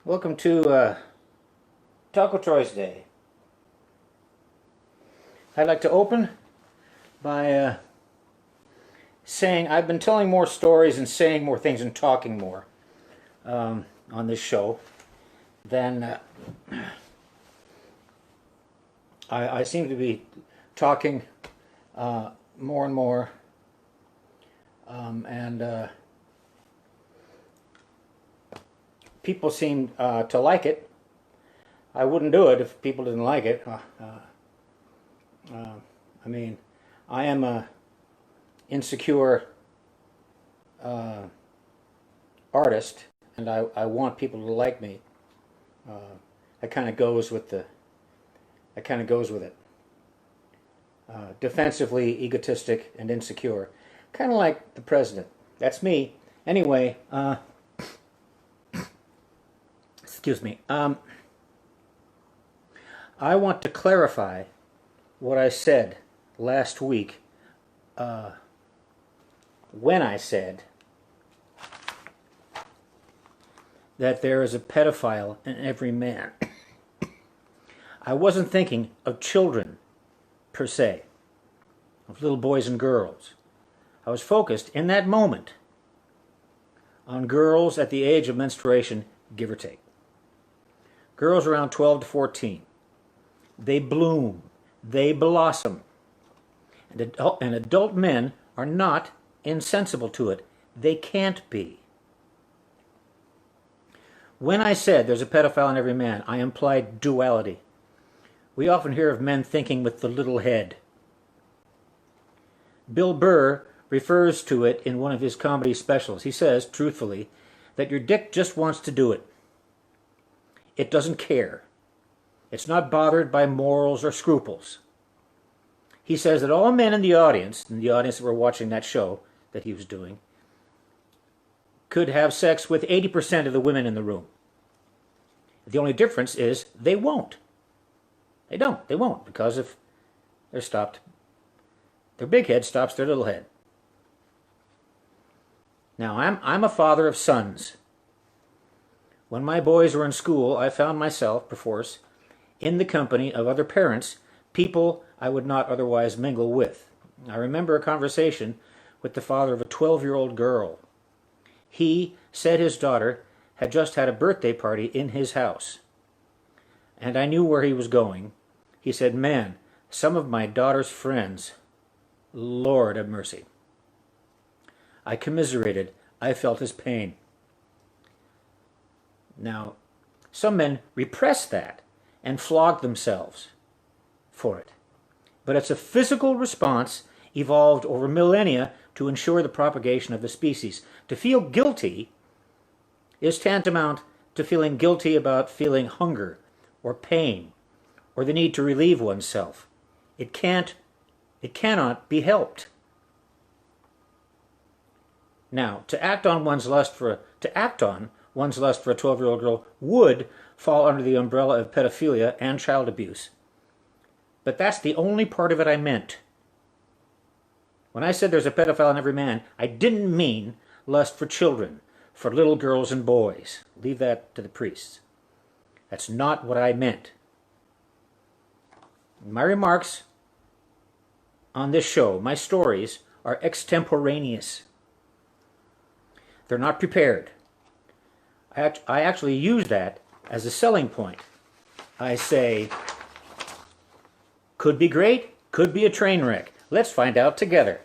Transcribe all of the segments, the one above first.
Welcome to Taco TROYSDAY. I'd like to open by saying I've been telling more stories and saying more things and talking more on this show than I seem to be talking more and more, and people seem to like it. I wouldn't do it if people didn't like it. I mean, I am a insecure artist, and I want people to like me. That kind of goes with the. That kind of goes with it. Defensively egotistic and insecure, kind of like the president. That's me. Anyway, excuse me. I want to clarify what I said last week when I said that there is a pedophile in every man. I wasn't thinking of children per se, of little boys and girls. I was focused in that moment on girls at the age of menstruation, give or take. Girls around 12 to 14. They bloom. They blossom. And adult men are not insensible to it. They can't be. When I said there's a pedophile in every man, I implied duality. We often hear of men thinking with the little head. Bill Burr refers to it in one of his comedy specials. He says, truthfully, that your dick just wants to do it. It doesn't care. It's not bothered by morals or scruples. He says that all men in the audience that were watching that show that he was doing, could have sex with 80% of the women in the room. The only difference is they won't. They don't. They won't, because if they're stopped, their big head stops their little head. Now, I'm a father of sons. When my boys were in school, I found myself, perforce, in the company of other parents, people I would not otherwise mingle with. I remember a conversation with the father of a 12-year-old girl. He said his daughter had just had a birthday party in his house. And I knew where he was going. He said, "Man, some of my daughter's friends, Lord have mercy." I commiserated. I felt his pain. Now, some men repress that and flog themselves for it. But it's a physical response evolved over millennia to ensure the propagation of the species. To feel guilty is tantamount to feeling guilty about feeling hunger or pain or the need to relieve oneself. It cannot be helped. Now, to act on one's lust for a 12-year-old girl would fall under the umbrella of pedophilia and child abuse. But that's the only part of it I meant. When I said there's a pedophile in every man, I didn't mean lust for children, for little girls and boys. Leave that to the priests. That's not what I meant. My remarks on this show, my stories, are extemporaneous. They're not prepared. I actually use that as a selling point. I say, could be great, could be a train wreck. Let's find out together.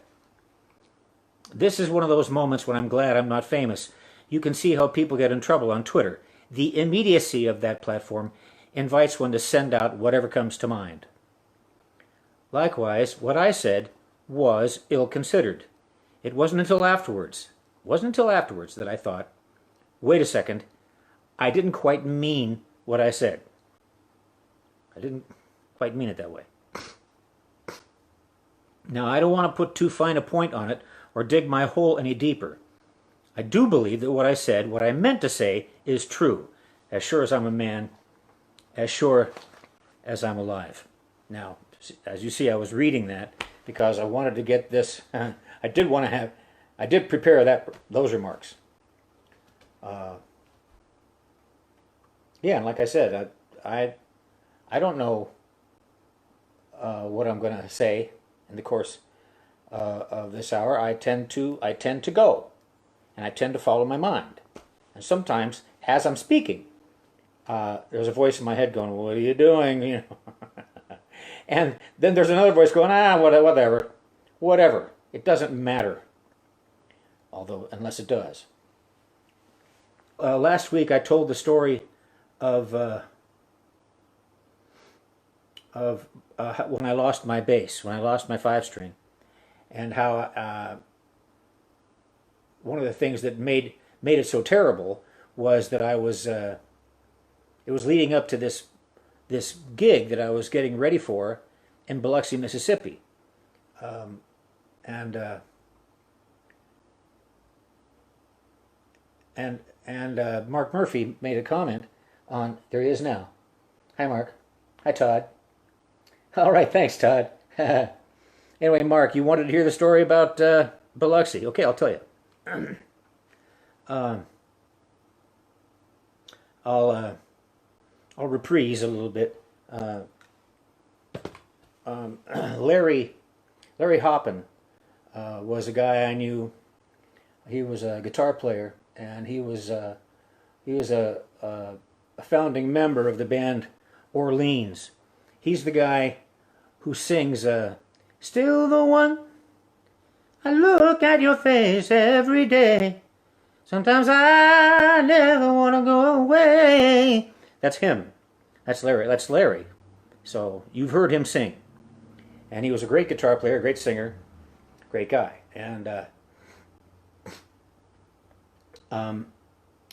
This is one of those moments when I'm glad I'm not famous. You can see how people get in trouble on Twitter. The immediacy of that platform invites one to send out whatever comes to mind. Likewise, what I said was ill-considered. It wasn't until afterwards that I thought, wait a second, I didn't quite mean what I said. I didn't quite mean it that way. Now, I don't want to put too fine a point on it or dig my hole any deeper. I do believe that what I said, what I meant to say, is true, as sure as I'm a man, as sure as I'm alive. Now, as you see, I was reading that because I wanted to get this. I did prepare those remarks. Yeah, and like I said, I don't know what I'm going to say in the course of this hour. I tend to go, and I tend to follow my mind. And sometimes, as I'm speaking, there's a voice in my head going, "What are you doing?" You know, and then there's another voice going, whatever, whatever. It doesn't matter, although unless it does. Last week I told the story of when I lost my bass, when I lost my 5-string, and how one of the things that made it so terrible was that I was it was leading up to this gig that I was getting ready for in Biloxi, Mississippi, and Mark Murphy made a comment on. There he is now. Hi, Mark. Hi, Todd. All right, thanks, Todd. Anyway, Mark, you wanted to hear the story about Biloxi. Okay, I'll tell you. I'll reprise a little bit. Larry Hoppin was a guy I knew. He was a guitar player, and he was a founding member of the band Orleans. He's the guy who sings "Still the One. I look at your face every day. Sometimes I never want to go away." That's him. That's Larry. That's Larry. So you've heard him sing. And he was a great guitar player, great singer, great guy. And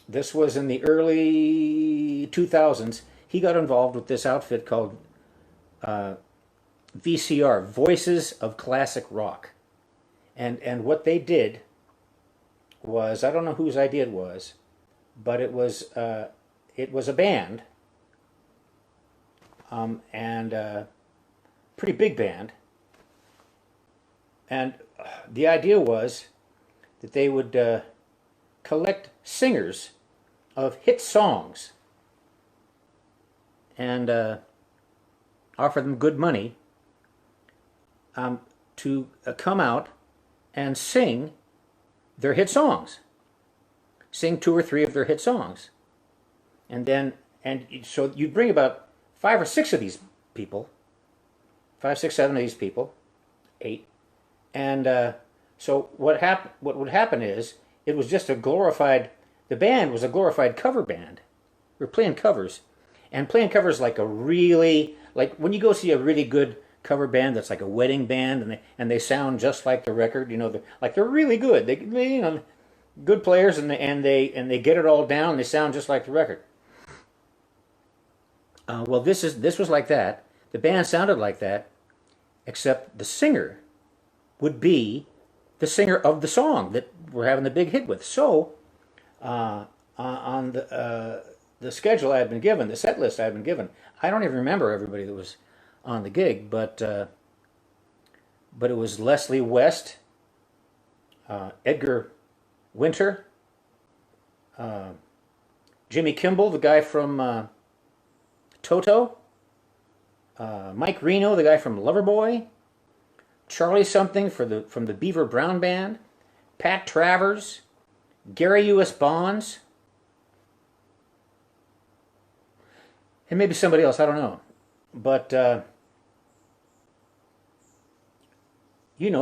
this was in the early 2000s. He got involved with this outfit called VCR, Voices of Classic Rock. And what they did was, I don't know whose idea it was, but it was a band, and pretty big band. And the idea was that they would collect singers of hit songs and offer them good money to come out and sing their hit songs. Sing 2 or 3 of their hit songs. And so you'd bring about 5 or 6 of these people, 5, 6, 7 of these people, 8. And so what would happen is, it was just the band was a glorified cover band. We were playing covers. And playing covers like when you go see a really good cover band that's like a wedding band, and they sound just like the record, they're really good. They good players, and they get it all down. They sound just like the record. Well, this was like that. The band sounded like that, except the singer would be the singer of the song that we're having the big hit with. So, on the schedule I had been given, the set list I had been given, I don't even remember everybody that was on the gig, but it was Leslie West, Edgar Winter, Jimmy Kimball, the guy from Toto, Mike Reno, the guy from Loverboy, Charlie something from the Beaver Brown Band, Pat Travers, Gary U.S. Bonds, and maybe somebody else, I don't know. But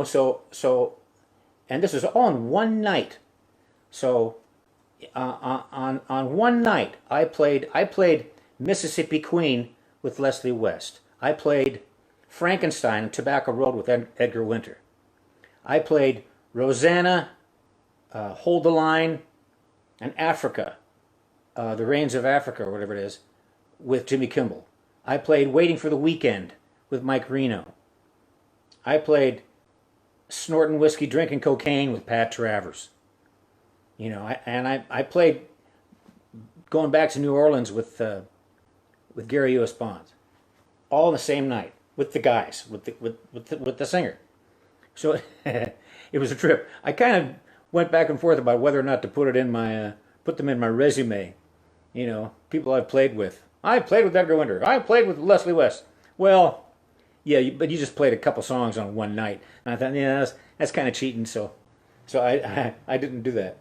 so, and this was all in one night. So on one night, I played Mississippi Queen with Leslie West. I played Frankenstein and Tobacco Road with Edgar Winter. I played Rosanna, Hold the Line, and Africa, The Rains of Africa, or whatever it is, with Jimmy Kimball. I played Waiting for the Weekend with Mike Reno. I played Snorting Whiskey, Drinking Cocaine with Pat Travers. I played Going Back to New Orleans with Gary U.S. Bonds, all in the same night with the guys, with the singer. So it was a trip. I kind of went back and forth about whether or not to put them in my resume, people I've played with. I played with Edgar Winter. I played with Leslie West. Well, yeah, but you just played a couple songs on one night. And I thought, yeah, that's kind of cheating. So I didn't do that.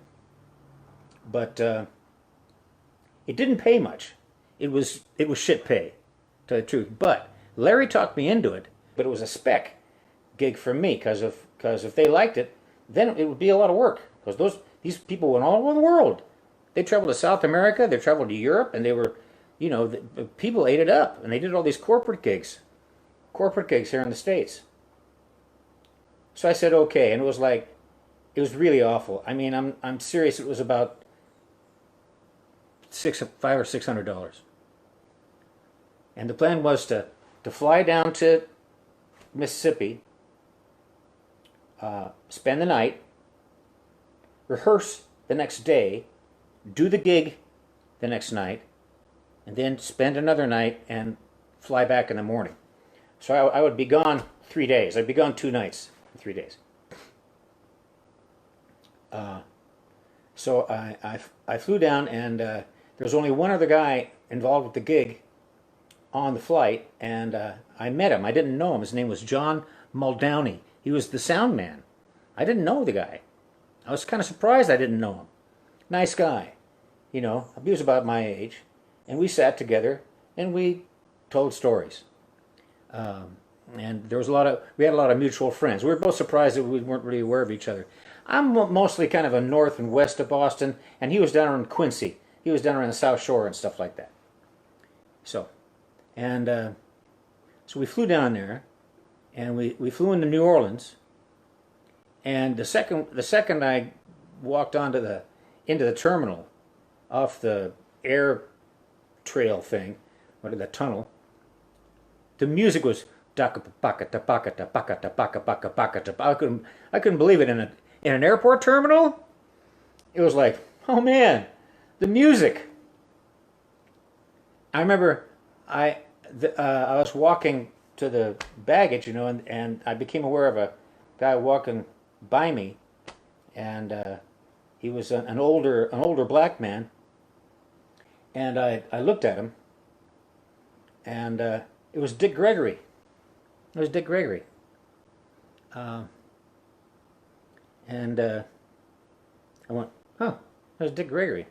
But it didn't pay much. It was shit pay, to tell you the truth. But Larry talked me into it. But it was a spec gig for me because if they liked it, then it would be a lot of work. Because these people went all over the world. They traveled to South America. They traveled to Europe, and they were, the people ate it up, and they did all these corporate gigs here in the States. So I said okay, and it was really awful. I mean, I'm serious. It was about $500 or $600, and the plan was to fly down to Mississippi, spend the night, rehearse the next day, do the gig the next night, and then spend another night and fly back in the morning. So I would be gone 3 days. I'd be gone 2 nights, 3 days. So I flew down, and there was only one other guy involved with the gig on the flight, and I met him. I didn't know him. His name was John Muldowney. He was the sound man. I didn't know the guy. I was kind of surprised I didn't know him. Nice guy. He was about my age. And we sat together and we told stories. And there was we had a lot of mutual friends. We were both surprised that we weren't really aware of each other. I'm mostly kind of a north and west of Boston, and he was down around Quincy. He was down around the South Shore and stuff like that. So we flew down there, and we flew into New Orleans. And the second I walked into the terminal off the air trail thing, or the tunnel, the music was I couldn't believe it. In an airport terminal, it was like, oh man, the music. I remember I was walking to the baggage, and I became aware of a guy walking by me, and he was an older black man, and I looked at him, and it was Dick Gregory. It was Dick Gregory. And I went, oh, there's Dick Gregory.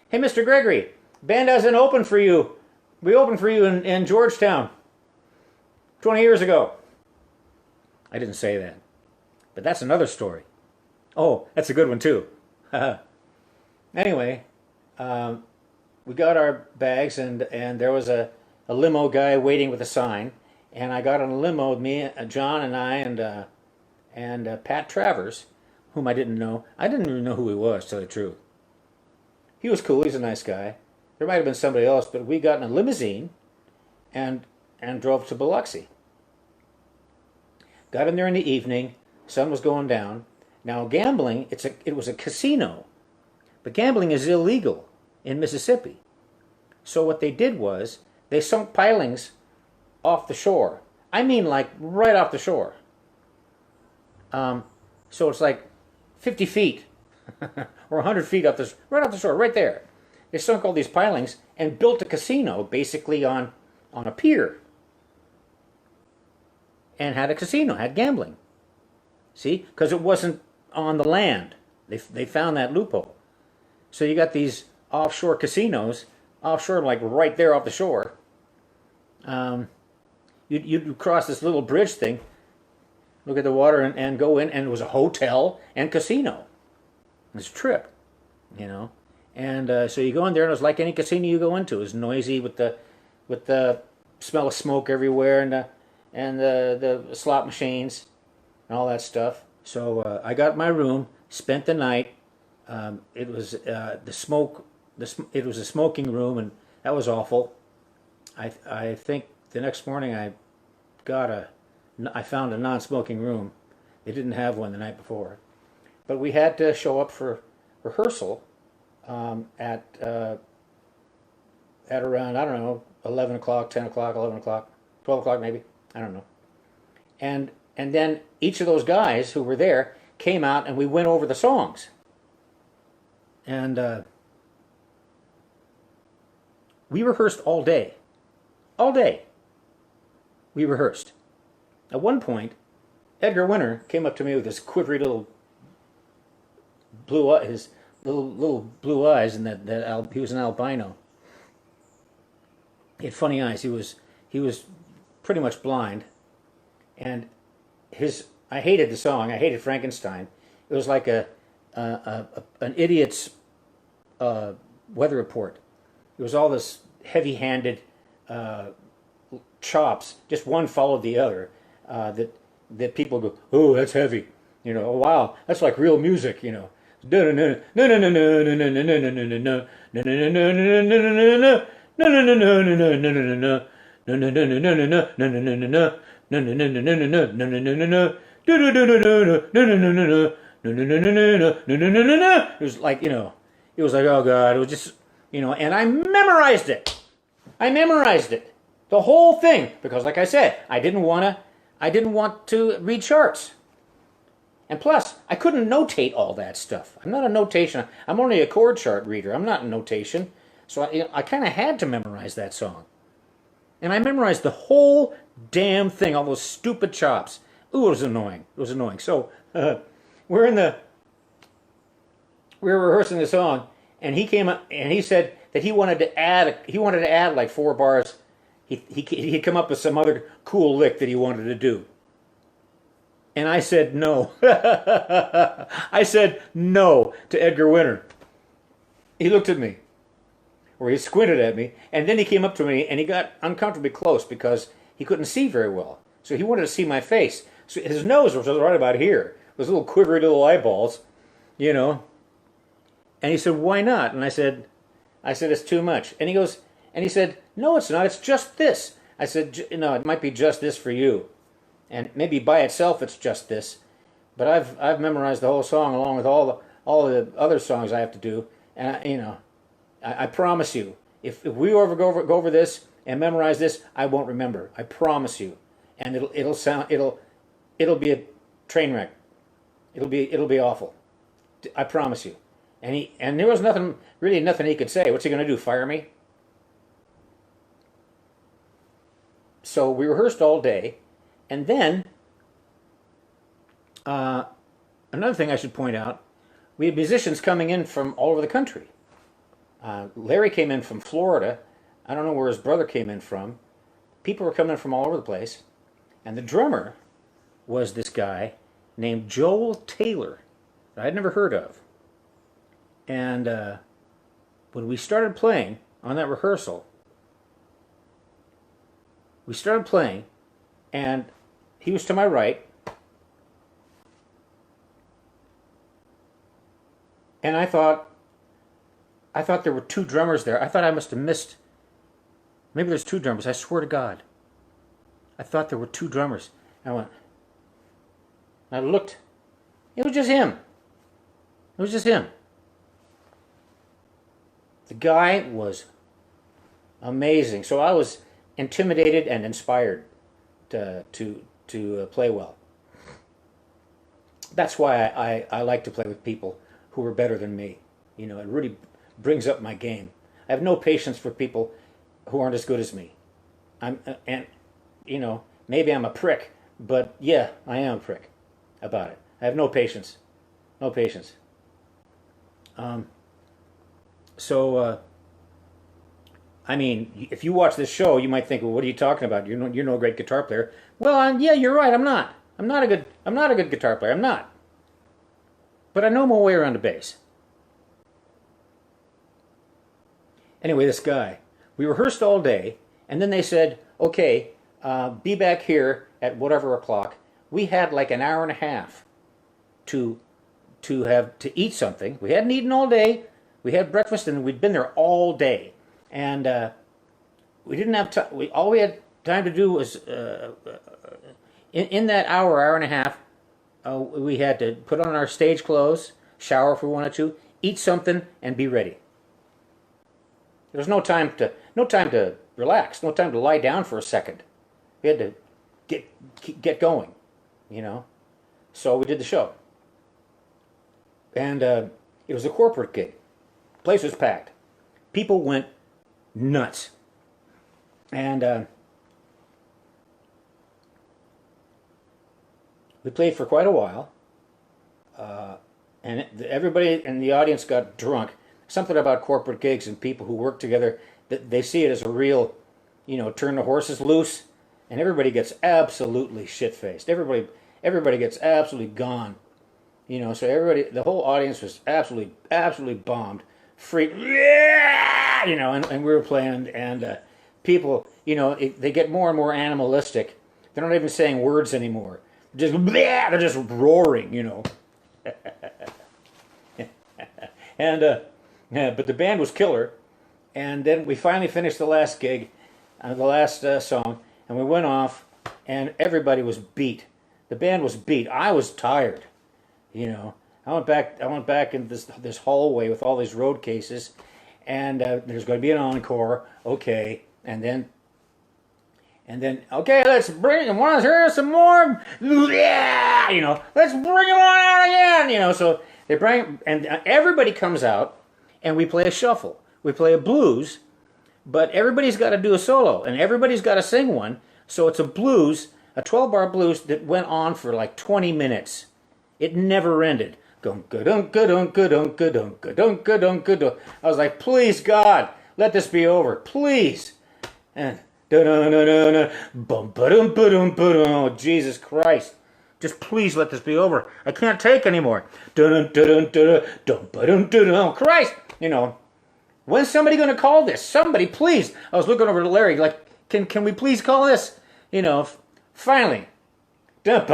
Hey, Mr. Gregory, band hasn't opened for you. We opened for you in Georgetown 20 years ago. I didn't say that, but that's another story. Oh, that's a good one too. Anyway, we got our bags, and there was a limo guy waiting with a sign, and I got on a limo with me, John and I, and Pat Travers, whom I didn't know. I didn't even know who he was, to tell the truth. He was cool. He's a nice guy. There might have been somebody else, but we got in a limousine and drove to Biloxi. Got in there in the evening. Sun was going down. Now gambling, it was a casino, but gambling is illegal in Mississippi. So what they did was they sunk pilings off the shore. I mean, like right off the shore. So it's like 50 feet or 100 feet right off the shore, right there. They sunk all these pilings and built a casino basically on a pier, and had a casino, had gambling. See, because it wasn't on the land. They found that loophole. So you got these offshore casinos, offshore, like right there off the shore. You'd cross this little bridge thing, look at the water, and go in, and it was a hotel and casino. It was a trip, And so you go in there, and it was like any casino you go into. It was noisy with the smell of smoke everywhere, and the slot machines and all that stuff. So I got my room, spent the night. It was the smoke. It was a smoking room, and that was awful. I think the next morning I found a non-smoking room. They didn't have one the night before, but we had to show up for rehearsal at around, I don't know, 11 o'clock, 10 o'clock, 11 o'clock, 12 o'clock maybe, I don't know. And then each of those guys who were there came out, and we went over the songs. And We rehearsed all day. All day. We rehearsed. At one point, Edgar Winter came up to me with his quivery little his little blue eyes, and he was an albino. He had funny eyes. He was pretty much blind, and I hated the song. I hated Frankenstein. It was like an idiot's weather report. It was all this heavy-handed chops. Just one followed the other. That people go, oh, that's heavy. You know, oh, wow, that's like real music. You know. It was like, it was like, oh God, it was just, and I memorized it. I memorized it, the whole thing, because like I said, I didn't want to read charts. And plus, I couldn't notate all that stuff. I'm not a notation. I'm only a chord chart reader. I'm not a notation. So I kind of had to memorize that song. And I memorized the whole damn thing, all those stupid chops. Ooh, it was annoying. It was annoying. So we're rehearsing the song, and he came up and he said that he wanted to add like 4 bars. He'd come up with some other cool lick that he wanted to do. And I said no. I said no to Edgar Winter. He looked at me, or he squinted at me, and then he came up to me and he got uncomfortably close because he couldn't see very well. So he wanted to see my face. So his nose was right about here. Those little quivery little eyeballs, And he said, why not? And I said, it's too much. And he said, no, it's not. It's just this. I said, no, it might be just this for you. And maybe by itself it's just this, but I've memorized the whole song along with all the other songs I have to do, and I promise you, if we ever go over this and memorize this, I won't remember. I promise you, and it'll be a train wreck. It'll be awful. I promise you. And there was nothing he could say. What's he going to do? Fire me? So we rehearsed all day. And then, another thing I should point out, we had musicians coming in from all over the country. Larry came in from Florida. I don't know where his brother came in from. People were coming in from all over the place. And the drummer was this guy named Joel Taylor that I'd never heard of. And when we started playing on that rehearsal, and he was to my right, and I thought there were 2 drummers there. I thought I must have missed. Maybe there's 2 drummers. I swear to God, I thought there were 2 drummers. I looked. It was just him. It was just him. The guy was amazing. So I was intimidated and inspired to play well. That's why I like to play with people who are better than me. It really brings up my game. I have no patience for people who aren't as good as me. Maybe I'm a prick, but yeah, I am a prick about it. I have no patience. No patience. If you watch this show, you might think, well, what are you talking about? You're no great guitar player. Well, yeah, you're right. I'm not. I'm not a good guitar player. I'm not. But I know my way around a bass. Anyway, this guy, we rehearsed all day, and then they said, okay, be back here at whatever o'clock. We had like an hour and a half to eat something. We hadn't eaten all day. We had breakfast, and we'd been there all day. And we didn't have time. All we had time to do was, in that hour and a half, we had to put on our stage clothes, shower if we wanted to, eat something, and be ready. There was no time to relax, no time to lie down for a second. We had to get going, So we did the show, and it was a corporate gig. The place was packed. People went nuts. And we played for quite a while. And everybody in the audience got drunk. Something about corporate gigs and people who work together, that they see it as a real, turn the horses loose, and everybody gets absolutely shit-faced. Everybody gets absolutely gone. So the whole audience was absolutely bombed, freaked, and we were playing, and people, they get more and more animalistic. They're not even saying words anymore. They're just roaring, And but the band was killer. And then we finally finished the last gig, the last song, and we went off, and everybody was beat. The band was beat. I was tired. I went back in this hallway with all these road cases, and there's going to be an encore. Okay, and then okay, let's bring them. Want to hear some more? Yeah, let's bring them on out again. So they bring, and everybody comes out, and we play a shuffle. We play a blues, but everybody's got to do a solo, and everybody's got to sing one. So it's a blues, a 12-bar blues that went on for like 20 minutes. It never ended. I was like, please, God, let this be over, please. And oh, Jesus Christ. Just please let this be over. I can't take anymore. Christ! When's somebody going to call this? Somebody, please. I was looking over to Larry, like, can we please call this? Finally. We're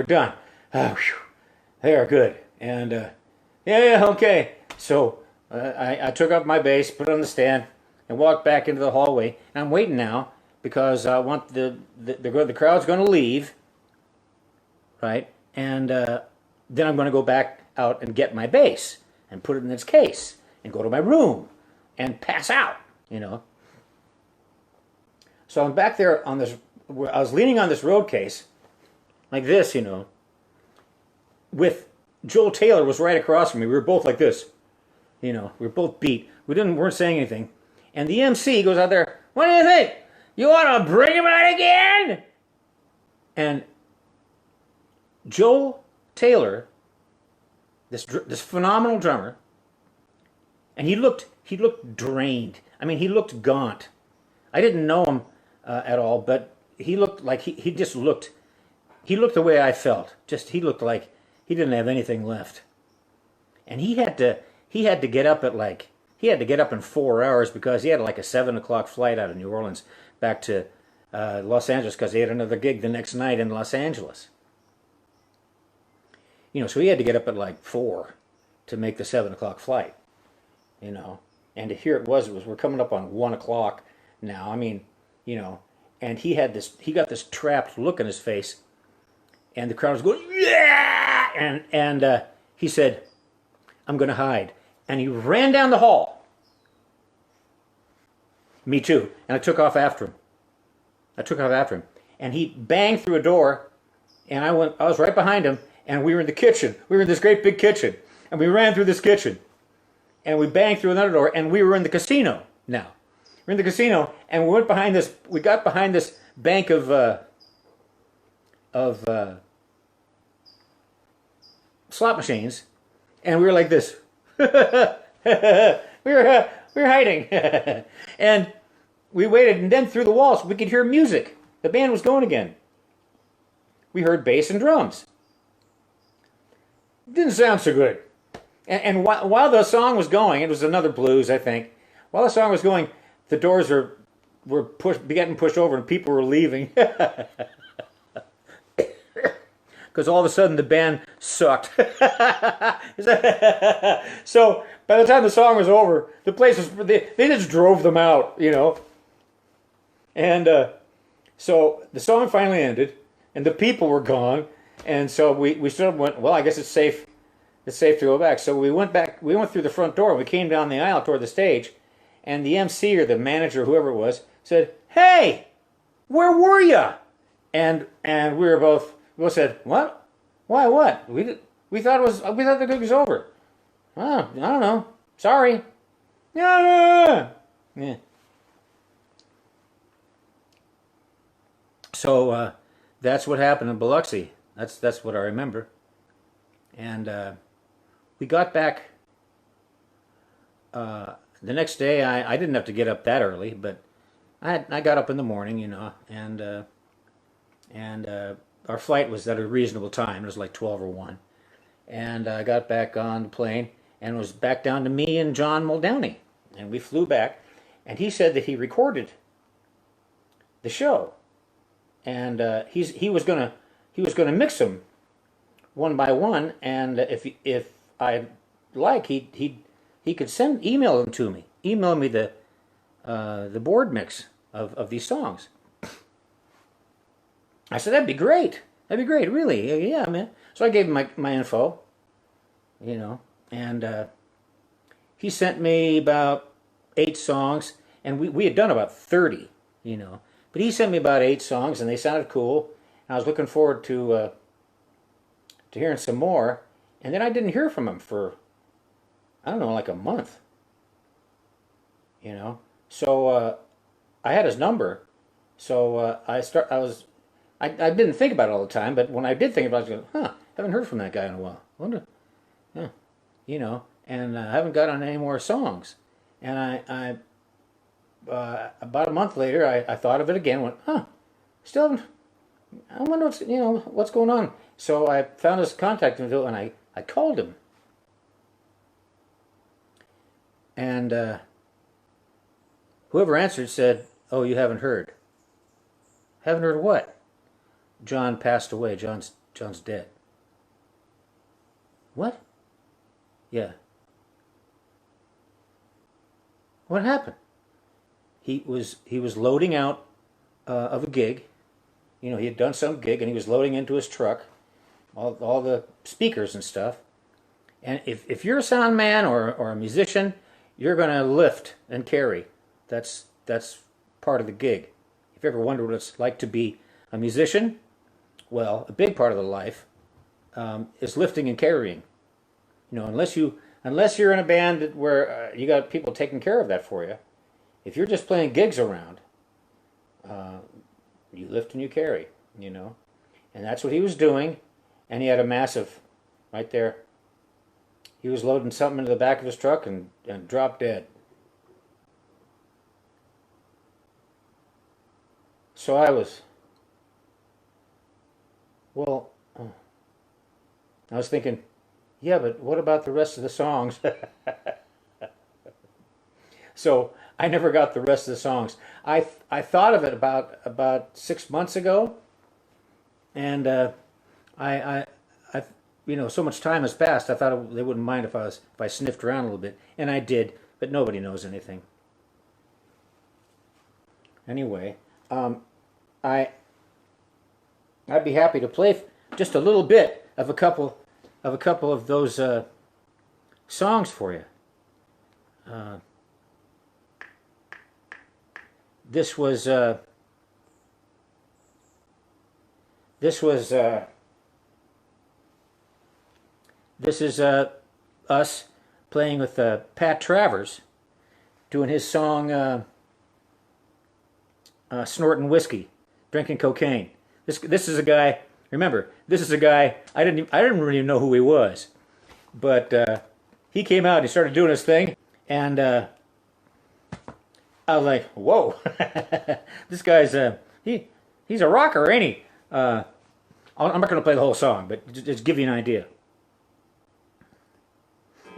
done. Oh, they are good. And, yeah, okay. So I took up my bass, put it on the stand, and walked back into the hallway. And I'm waiting now because I want the crowd's going to leave, right? And then I'm going to go back out and get my bass and put it in its case and go to my room and pass out, So I'm back there on this. I was leaning on this road case, like this, with Joel Taylor was right across from me. We were both like this, we were both beat. Weren't saying anything, and the MC goes out there. What do you think? You want to bring him out again? And Joel Taylor, this phenomenal drummer, and he looked drained. I mean, he looked gaunt. I didn't know him at all, but he looked like he looked the way I felt. He looked like he didn't have anything left. And he had to get up in 4 hours because he had like a 7 o'clock flight out of New Orleans back to Los Angeles because he had another gig the next night in Los Angeles. So he had to get up at like 4 to make the 7 o'clock flight. And here it was we're coming up on 1 o'clock now. I mean, and he got this trapped look on his face, and the crowd was going, yeah! And he said, I'm going to hide. And he ran down the hall. Me too. And I took off after him. And he banged through a door, and I was right behind him, and we were in the kitchen. We were in this great big kitchen. And we ran through this kitchen. And we banged through another door, and we were in the casino now. We're in the casino, and we got behind this bank of slot machines, and we were like this. we were hiding. And we waited, and then through the walls, we could hear music. The band was going again. We heard bass and drums. Didn't sound so good. And while the song was going, it was another blues, I think. While the song was going, the doors were getting pushed over, and people were leaving. Because all of a sudden the band sucked. So by the time the song was over, the place was, they just drove them out, And so the song finally ended, and the people were gone, and so we sort of went, well, I guess it's safe to go back. So we went through the front door, we came down the aisle toward the stage, and the MC or the manager, whoever it was, said, "Hey, where were you?" And we were both We said, what? Why, what? We thought the gig was over. Oh, I don't know. Sorry. Yeah. So that's what happened in Biloxi. That's what I remember. And we got back the next day. I didn't have to get up that early, but I got up in the morning, and our flight was at a reasonable time. It was like 12 or 1. And I got back on the plane, and it was back down to me and John Muldowney. And we flew back, and he said that he recorded the show, and he was gonna mix them one by one, and if I like, he could email them to me, email me the board mix of these songs. I said, that'd be great, really, yeah, man. So I gave him my info, and he sent me about 8 songs, and we had done about 30, but he sent me about 8 songs, and they sounded cool. And I was looking forward to hearing some more, and then I didn't hear from him for, I don't know, like a month, So I had his number, so I didn't think about it all the time, but when I did think about it, I was going, haven't heard from that guy in a while. I wonder, and I haven't got on any more songs. And I about a month later, I thought of it again, went, still haven't, I wonder what's going on. So I found his contact info, and I called him. And whoever answered said, oh, you haven't heard. Haven't heard what? John passed away. John's dead. What? Yeah. What happened? He was loading out of a gig. He had done some gig, and he was loading into his truck all the speakers and stuff. And if you're a sound man or a musician, you're going to lift and carry. That's part of the gig. If you ever wonder what it's like to be a musician, well, a big part of the life is lifting and carrying. Unless you're in a band where you got people taking care of that for you. If you're just playing gigs around, you lift and you carry, And that's what he was doing. And he had a massive, right there. He was loading something into the back of his truck and dropped dead. So I was thinking, yeah, but what about the rest of the songs? So I never got the rest of the songs. I thought of it about 6 months ago, and I so much time has passed. I thought they wouldn't mind if I sniffed around a little bit, and I did, but nobody knows anything. Anyway, I'd be happy to play just a little bit of a couple of those songs for you. This is us playing with Pat Travers, doing his song "Snorting Whiskey, Drinking Cocaine." This is a guy. Remember, this is a guy. I didn't really know who he was, but he came out. He started doing his thing, and I was like, "Whoa, this guy's he's a rocker, ain't he?" I'm not going to play the whole song, but just give you an idea.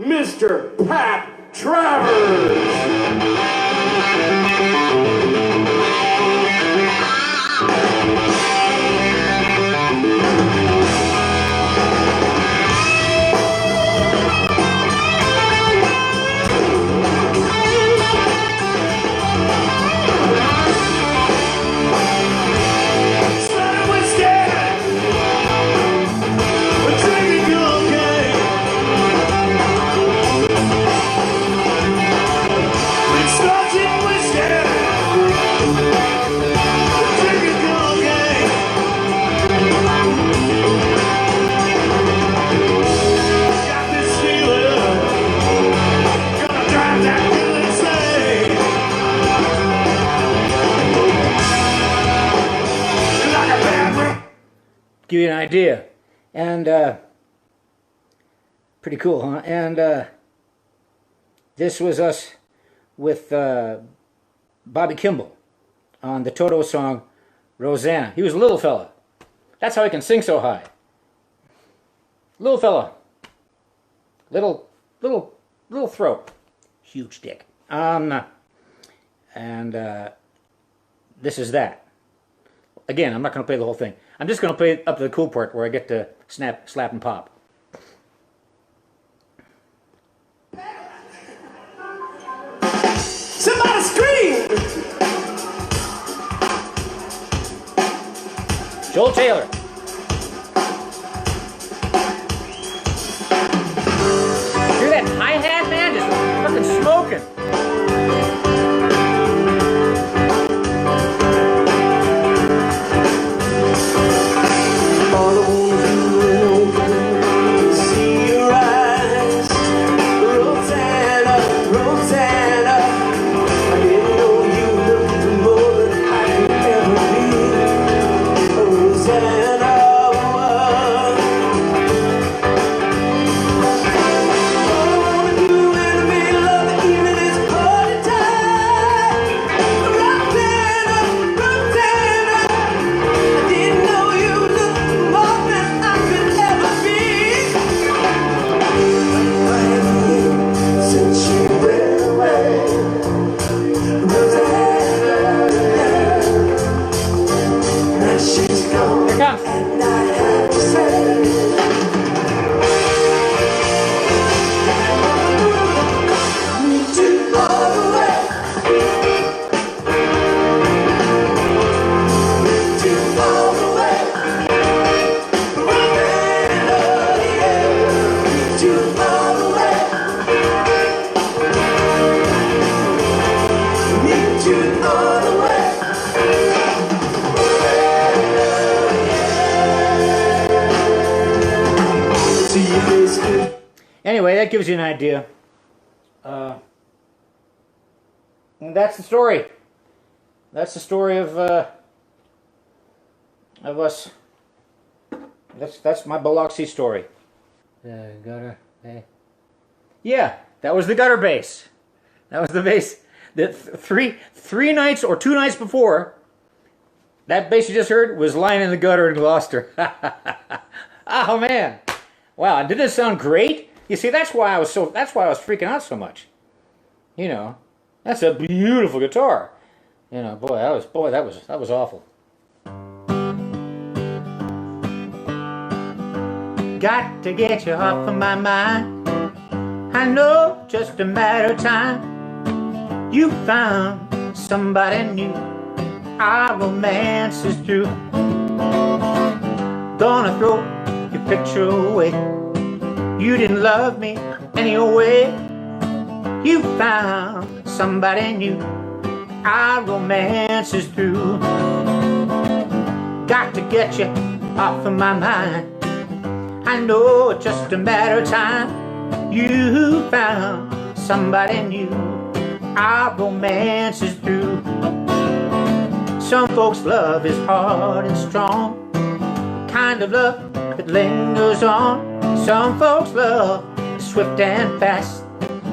Mr. Pat Travers. Starting with you an idea. And pretty cool, huh? And this was us with Bobby Kimball on the Toto song Rosanna. He was a little fella. That's how he can sing so high. Little fella. Little throat. Huge dick. This is that. Again, I'm not going to play the whole thing. I'm just going to play up to the cool part where I get to snap, slap, and pop. Somebody scream! Joel Taylor. Hear that hi-hat, man? Just fucking smoking. All I wanna do is see your eyes. Rosanna, Rosanna, I didn't know you looked for more than I could ever be. Rosanna, all I wanna do in the middle of the evening is party time. Rosanna, Rosanna, I didn't know you looked more than I could ever be. Since you went away, Rosanna, now she's gone, Here it comes. and I have to say, me too all the way, me too all the way, Rosanna, yeah, me too all the way, me too all the way, see you face good. Anyway, that gives you an idea. And that's the story. That's the story of us. That's my Biloxi story. The gutter. Yeah, that was the gutter bass. That was the bass. That three nights or 2 nights before, that bass you just heard was lying in the gutter in Gloucester. Oh man! Wow, didn't it sound great? You see, that's why I was freaking out so much. You know, that's a beautiful guitar. You know, that was awful. Got to get you off of my mind. I know, just a matter of time. You found somebody new. Our romance is through. Gonna throw your picture away. You didn't love me anyway. You found somebody new. Our romance is through. Got to get you off of my mind. I know it's just a matter of time. You found somebody new. Our romance is through. Some folks' love is hard and strong, kind of love that lingers on. Some folks' love is swift and fast.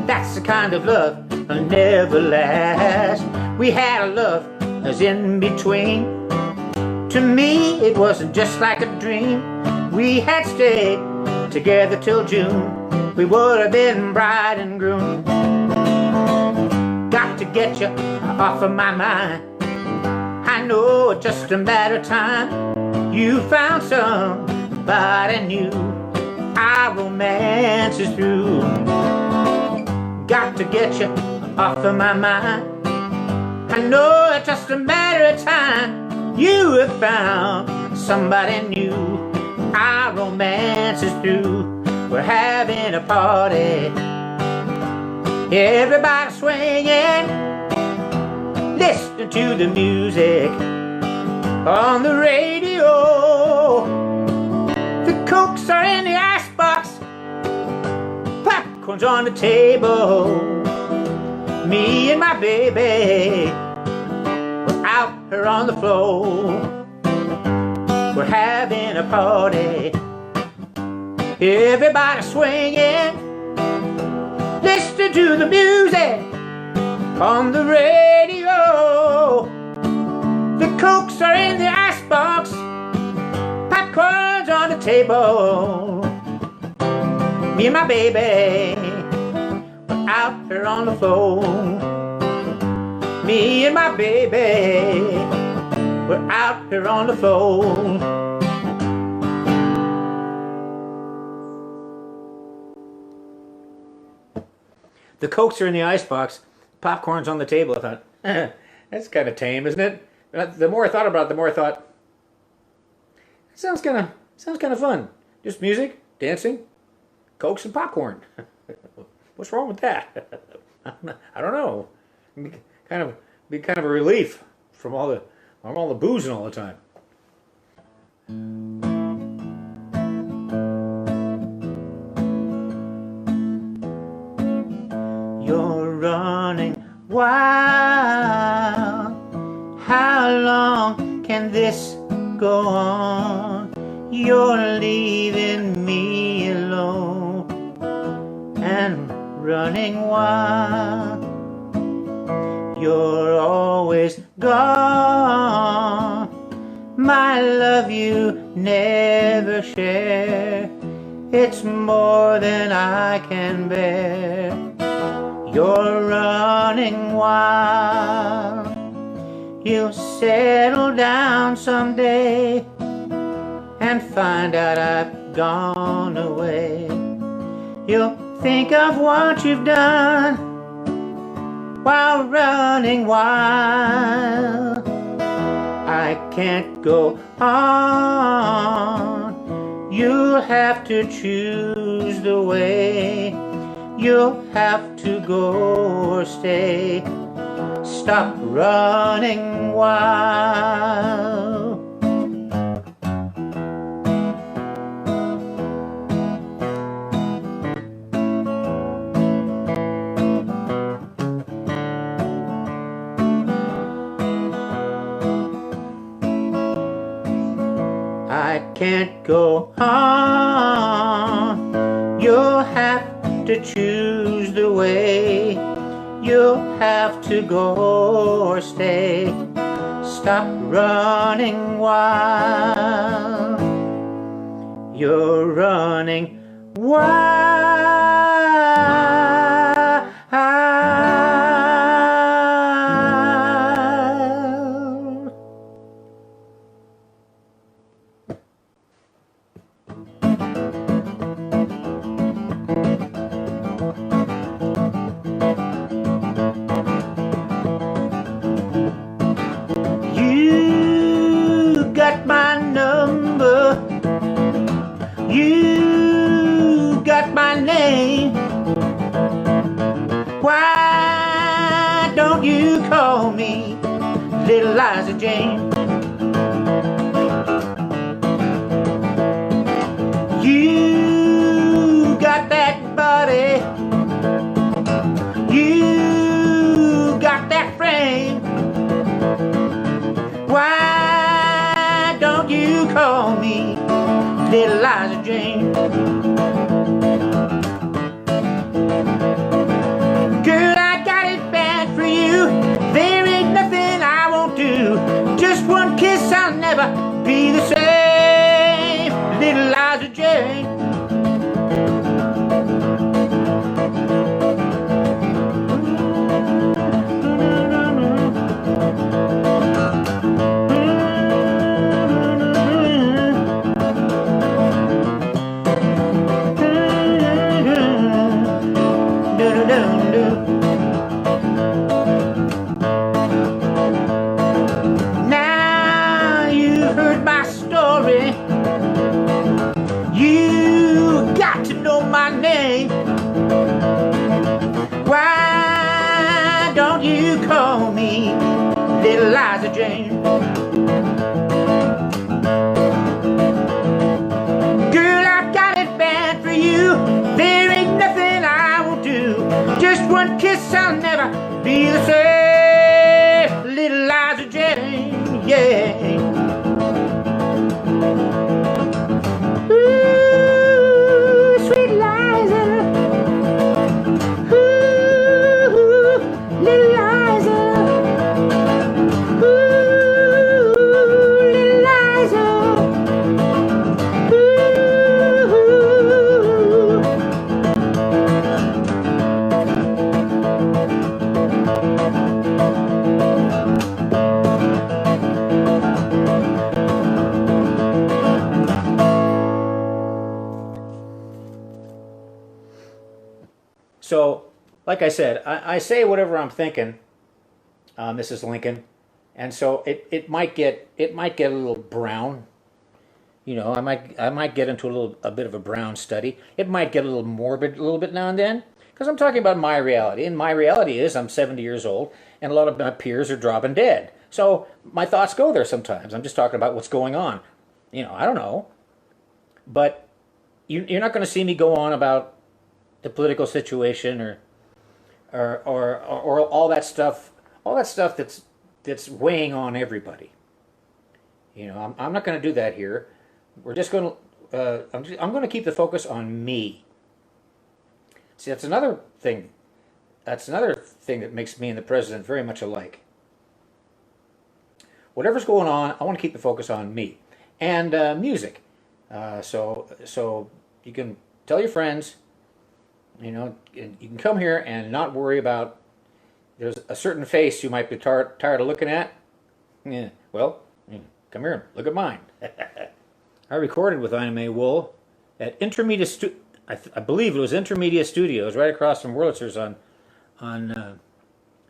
That's the kind of love that'll never last. We had a love that was in between. To me, it wasn't just like a dream. We had stayed together till June. We would have been bride and groom. Got to get you off of my mind. I know it's just a matter of time. You found somebody new. Our romance is through. Got to get you off of my mind. I know it's just a matter of time. You have found somebody new. Our romance is through. We're having a party. Everybody swinging, listening to the music on the radio. The cokes are in the icebox, popcorn's on the table. Me and my baby, we're out here on the floor. we're having a party. Everybody swinging, listening to the music on the radio. The cokes are in the icebox, popcorn's on the table. Me and my baby, we're out here on the floor. Me and my baby, we're out here on the floor. The cokes are in the icebox, popcorn's on the table. I thought, that's kind of tame, isn't it? The more I thought about it, the more I thought, it sounds kind of fun. Just music, dancing, cokes and popcorn. What's wrong with that? I don't know. It'd be kind of a relief from all the boozing all the time. You're running wild. How long can this go on? You're leaving me alone and running wild. You're always gone. My love you never share. It's more than I can bear. You're running wild. You'll settle down someday and find out I've gone away. You'll think of what you've done while running wild. I can't go on. You'll have to choose the way. You'll have to go or stay. Stop running wild. I can't go on. You'll have to choose the way. You'll have to go or stay. Stop running wild. You're running wild. You got my name. Why don't you call me Little Liza Jane? You got that body. You got that frame. Why don't you call me Little Liza Jane? Girl, I got it bad for you. There ain't nothing I won't do. Just one kiss, I'll never be the same. Little Liza Jane. Now you've heard my story. You got to know my name. Why don't you call me Little Liza Jane? Girl, I've got it bad for you. There ain't nothing I won't do. Just one kiss, I'll never be the same. Little Liza Jane, yeah. So, like I said, I say whatever I'm thinking, Mrs. Lincoln, and so it might get a little brown. You know, I might get into a bit of a brown study. It might get a little morbid a little bit now and then, because I'm talking about my reality, and my reality is I'm 70 years old, and a lot of my peers are dropping dead. So my thoughts go there sometimes. I'm just talking about what's going on. You know, I don't know, but you're not going to see me go on about the political situation or all that stuff, that's weighing on everybody. You know, I'm not going to do that here. We're just going to, I'm going to keep the focus on me. See, that's another thing. That's another thing that makes me and the president very much alike. Whatever's going on, I want to keep the focus on me and music. So you can tell your friends, you know, you can come here and not worry about. There's a certain face you might be tired of looking at. Yeah, well, come here and look at mine. I recorded with Ina May Wool at Intermedia I believe it was Intermedia Studios, right across from Wurlitzer's on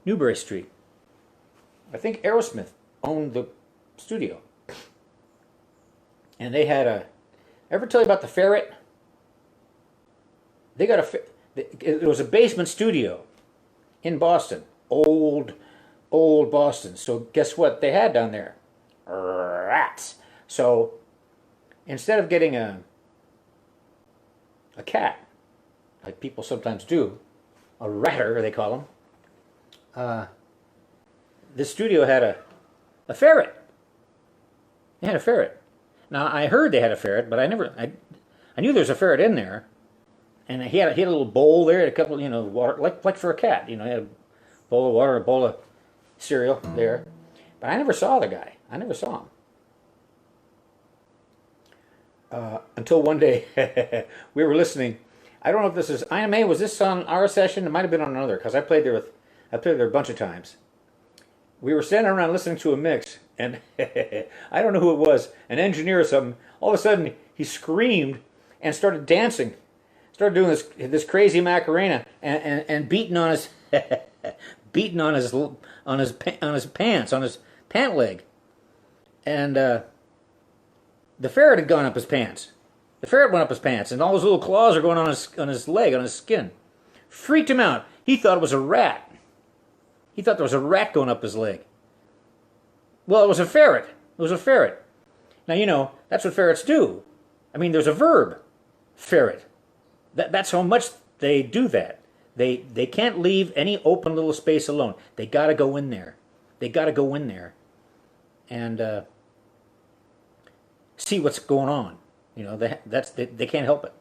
Newbury Street. I think Aerosmith owned the studio, and they had ever tell you about the Ferret? They got it was a basement studio in Boston, old Boston. So guess what they had down there? Rats. So instead of getting a cat, like people sometimes do, a ratter they call them, this studio had a ferret. They had a ferret. Now I heard they had a ferret, but I knew there was a ferret in there, and he had a little bowl there, a couple, you know, water, like for a cat, you know, he had a bowl of water, a bowl of cereal there, but I never saw the guy. I never saw him. Until one day we were listening. I don't know if this is Ina May. Was this on our session? It might have been on another, because I played there a bunch of times. We were standing around listening to a mix, and I don't know who it was, an engineer or something. All of a sudden, he screamed and started dancing, started doing this crazy Macarena and beating on his beating on his pants, on his pant leg, and the ferret had gone up his pants. The ferret went up his pants, and all his little claws are going on his leg, on his skin. Freaked him out. He thought it was a rat. He thought there was a rat going up his leg. Well, it was a ferret. It was a ferret. Now, you know, that's what ferrets do. I mean, there's a verb, ferret. That's how much they do that. They can't leave any open little space alone. They got to go in there. They got to go in there and see what's going on. You know, they can't help it.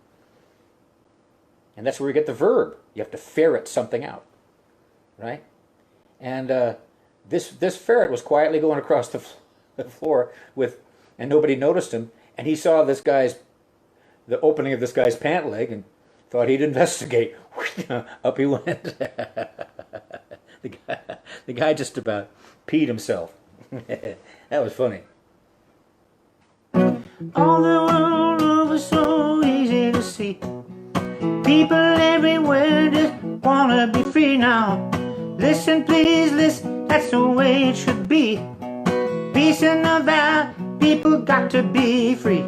And that's where you get the verb. You have to ferret something out, right? And this ferret was quietly going across the floor and nobody noticed him. And he saw the opening of this guy's pant leg and thought he'd investigate. Up he went. The guy just about peed himself. That was funny. All the world over so easy to see. People everywhere just wanna be free now. Listen, please, listen, that's the way it should be. Peace in the valley, people got to be free.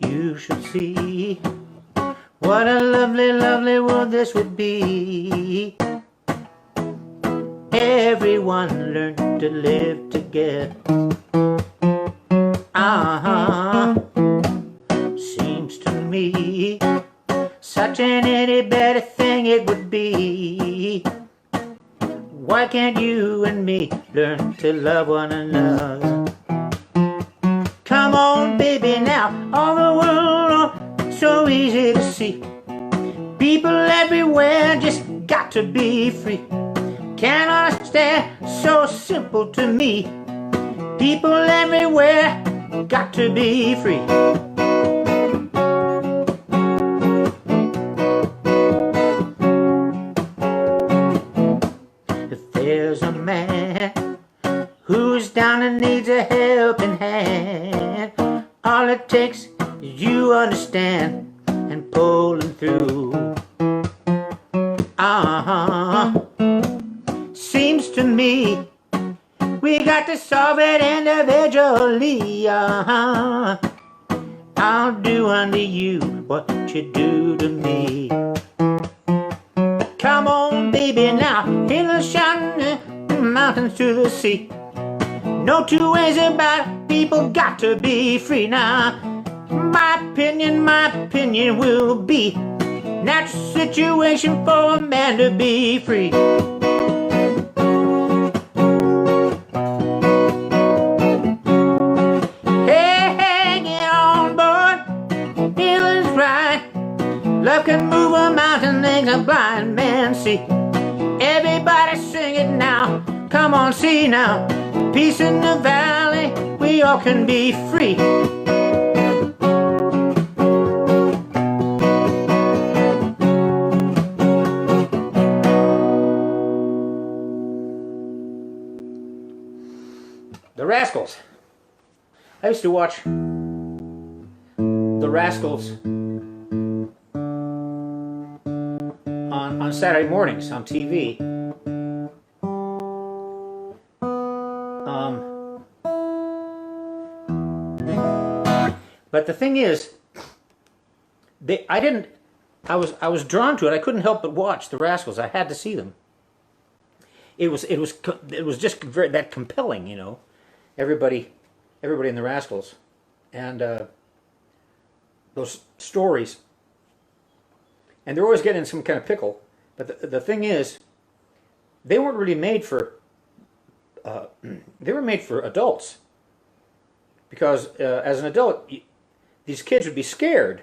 You should see what a lovely, lovely world this would be. Everyone learn to live together. Seems to me such an itty bitty thing it would be. Why can't you and me learn to love one another? Come on, baby, now, all the world so easy to see. People everywhere just got to be free. Can't understand, so simple to me. People everywhere got to be free. If there's a man Who's down and needs a helping hand? All it takes is you understand and pulling through. Seems to me we got to solve it individually. I'll do unto you what you do to me. Come on, baby, now, hills shouting, mountains to the sea. No two ways about it, people got to be free. Now, my opinion will be natural situation for a man to be free. Love can move a mountain, things a blind man see. Everybody sing it now, come on, see now. Peace in the valley, we all can be free. The Rascals. I used to watch the Rascals on Saturday mornings on TV. But the thing is, I was drawn to it. I couldn't help but watch the Rascals. I had to see them. It was just very that compelling, you know. Everybody in the Rascals, and those stories. And they're always getting in some kind of pickle. But the thing is, they weren't really made for, they were made for adults. Because as an adult, these kids would be scared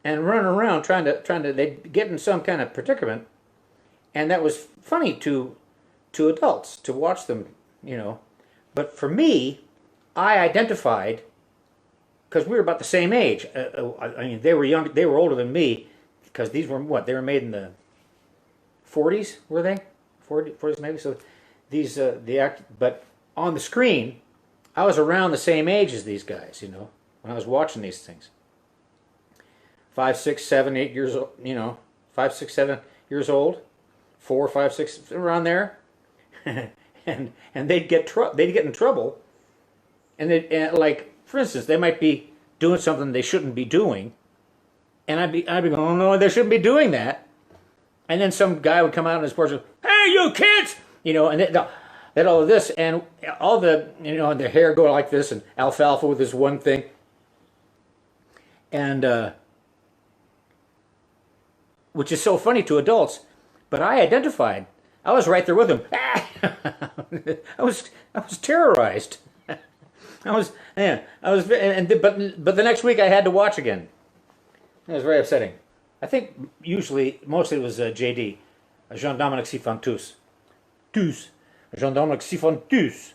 and run around trying to they'd get in some kind of predicament. And that was funny to adults, to watch them, you know. But for me, I identified, because we were about the same age. I mean, they were young. They were older than me, because these were what? They were made in the 40s, were they? 40s maybe. So these but on the screen, I was around the same age as these guys. You know, when I was watching these things. 5, 6, 7, 8 years old. You know, 5, 6, 7 years old. 4, 5, 6 around there, and they'd get in trouble, and like. For instance, they might be doing something they shouldn't be doing, and I'd be going, oh no, they shouldn't be doing that. And then some guy would come out on his porch and say, hey, you kids! You know, and they'd all of this, and all the, you know, and their hair go like this, and alfalfa with this one thing. And, which is so funny to adults, but I identified. I was right there with them. I was terrorized. but the next week I had to watch again. It was very upsetting. I think mostly it was JD, Jean-Dominique Siffon tous. Jean-Dominique Siffon tous.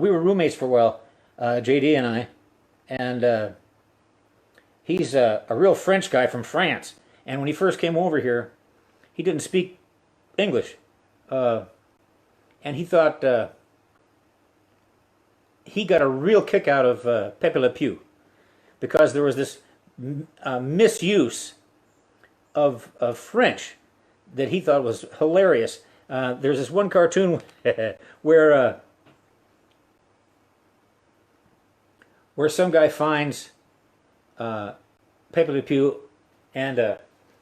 We were roommates for a while, JD and I, and he's a real French guy from France. And when he first came over here, he didn't speak English, and he thought. He got a real kick out of Pepe Le Pew, because there was this misuse of French that he thought was hilarious. There's this one cartoon where some guy finds Pepe Le Pew, and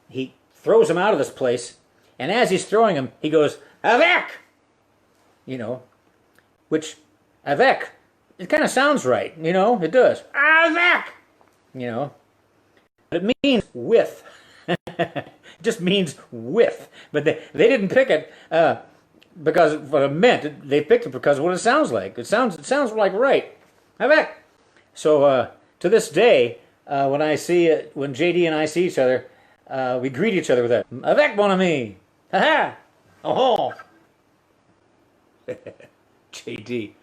he throws him out of this place, and as he's throwing him, he goes, avec! You know, which, avec, it kind of sounds right, you know, it does. Avec! You know, but it means with. It just means with. But they didn't pick it because of what it meant. They picked it because of what it sounds like. It sounds like right. Avec! So to this day, when JD and I see each other, we greet each other with that. Avec, mon ami! Ha ha! Oh ho! JD.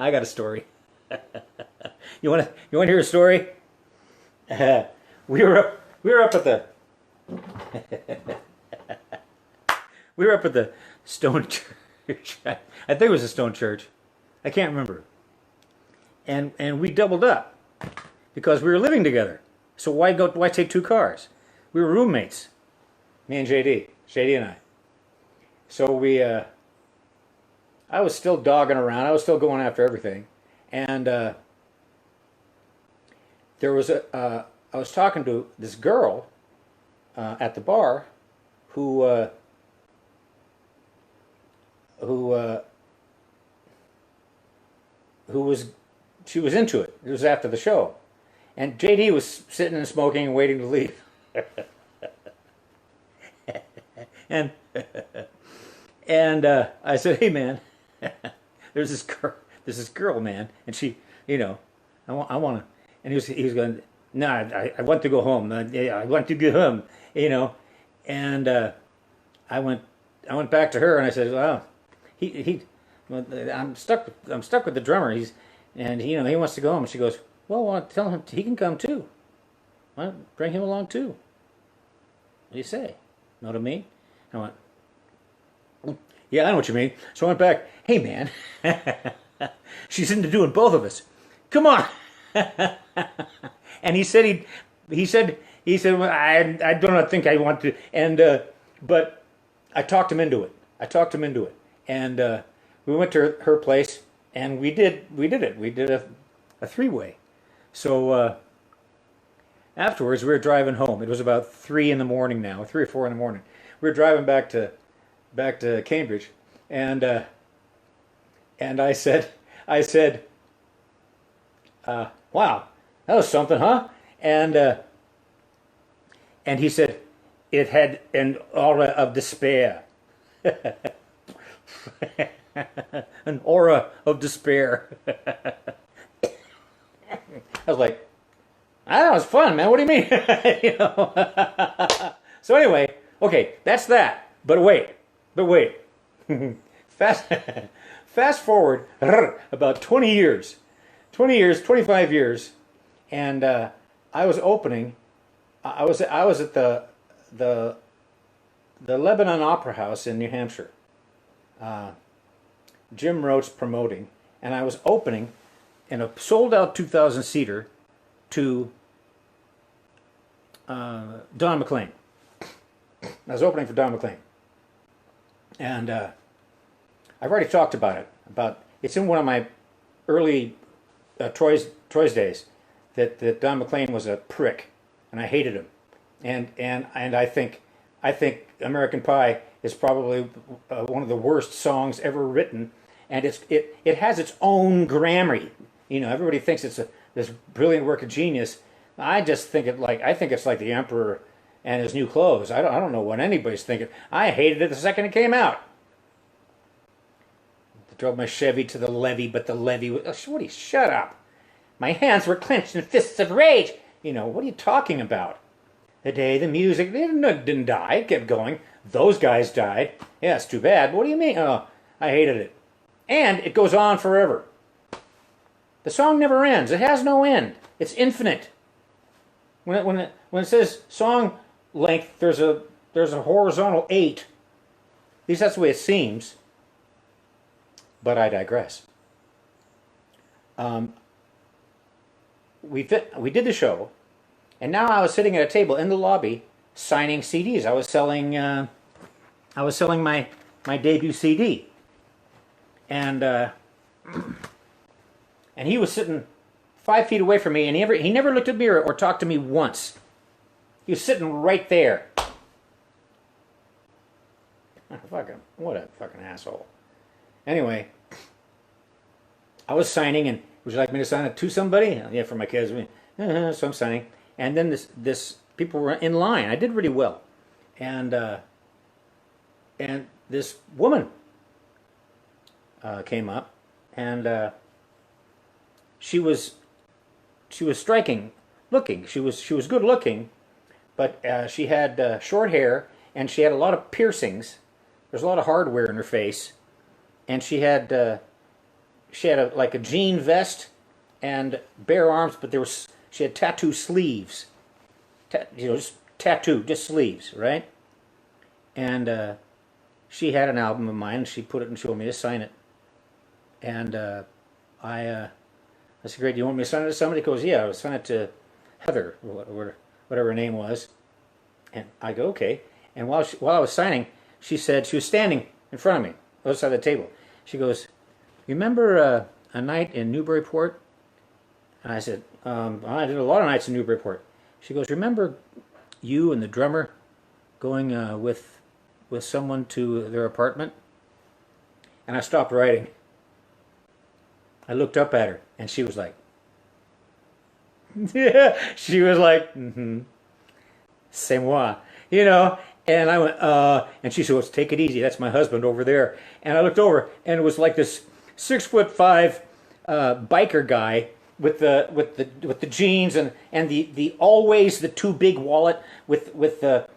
I got a story. You want to hear a story? We were up at the we were up at the Stone I think it was a stone church. I can't remember. And we doubled up because we were living together. So why take two cars? We were roommates, me and JD and I. So I was still dogging around. I was still going after everything, and there was I was talking to this girl at the bar who she was into it. It was after the show, and JD was sitting and smoking and waiting to leave. and I said, "Hey, man, there's this girl, man, and she, I want to." And he was going, "No, I want to go home. I want to go home, And I went back to her and I said, "Well, well, I'm stuck with the drummer. He wants to go home." And she goes, "Well, tell him he can come too. Well, bring him along too. What do you say?" Know what I mean? I went, "Yeah, I know what you mean." So I went back, "Hey, man, she's into doing both of us. Come on." And he said well, I don't think I want to, and but I talked him into it. And we went to her place, and we did it. We did a three-way. So afterwards, we were driving home. It was about 3 in the morning now, 3 or 4 in the morning. We were driving back to Cambridge, and I said, "Wow, that was something, huh?" And he said, "It had an aura of despair." An aura of despair. I was like, "That was fun, man. What do you mean?" So anyway, okay, that's that. But wait. Fast forward about 20 years, 25 years, and I was opening. I was at the Lebanon Opera House in New Hampshire. Jim Roach promoting, and I was opening in a sold-out 2,000-seater to Don McLean. I was opening for Don McLean, and I've already talked about it. It's in one of my early TROYSDAYs that Don McLean was a prick, and I hated him, and I think American Pie is probably one of the worst songs ever written, and it has its own grammar. Everybody thinks it's this brilliant work of genius. I just think it's like the Emperor and his new clothes. I don't know what anybody's thinking. I hated it the second it came out. I drove my Chevy to the levee, but the levee was... Woody, shut up. My hands were clenched in fists of rage. What are you talking about? The day the music didn't die. It kept going. Those guys died. Yeah, it's too bad. What do you mean? Oh, I hated it. And it goes on forever. The song never ends. It has no end. It's infinite. When it says song length, there's a horizontal 8. At least that's the way it seems. But I digress. We did the show, and now I was sitting at a table in the lobby signing CDs. I was selling my debut CD, and he was sitting 5 feet away from me, and he never looked at me or talked to me once. He was sitting right there. What a fucking asshole. Anyway, I was signing, and would you like me to sign it to somebody? Yeah, for my kids. So I'm signing, and then this people were in line. I did really well, and this woman came up, and she was striking looking. She was good looking, but she had short hair, and she had a lot of piercings. There's a lot of hardware in her face, and she had like a jean vest and bare arms, but she had tattoo sleeves. Just tattoo, just sleeves, right? And she had an album of mine, and she put it and showed me to sign it. And I said, great, do you want me to sign it to somebody? He goes, yeah, I'll sign it to Heather, or whatever her name was. And I go, okay. And while I was signing, she said, she was standing in front of me, outside the table. She goes, remember a night in Newburyport? And I said, I did a lot of nights in Newburyport. She goes, remember you and the drummer going with someone to their apartment? And I stopped writing. I looked up at her, and she was like, yeah, she was like, mm-hmm, c'est moi, you know. And I went, and she said, well, take it easy, that's my husband over there. And I looked over, and it was like this 6'5" biker guy with the jeans and the always the too big wallet with the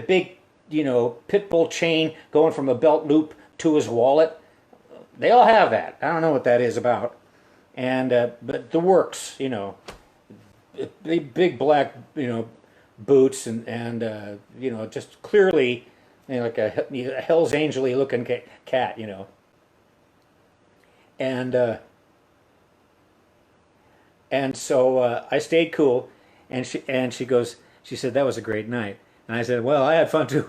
big, you know, pit bull chain going from a belt loop to his wallet. They all have that. I don't know what that is about. And but the works, you know, big black, you know, boots and you know, just clearly, you know, like a Hell's Angel-y looking cat, you know. And so I stayed cool, and she goes, she said, that was a great night. And I said, well, I had fun too.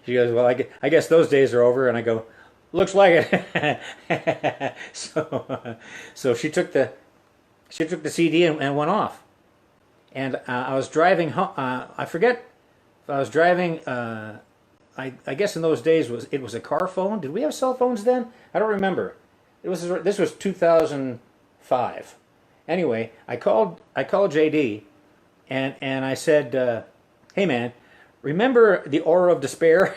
She goes, well, I guess those days are over. And I go, looks like it. So she took the CD and went off. And I was driving home. I forget if I was driving. I guess in those days it was a car phone. Did we have cell phones then? I don't remember. This was 2005. Anyway, I called JD, and I said, hey man, remember the aura of despair?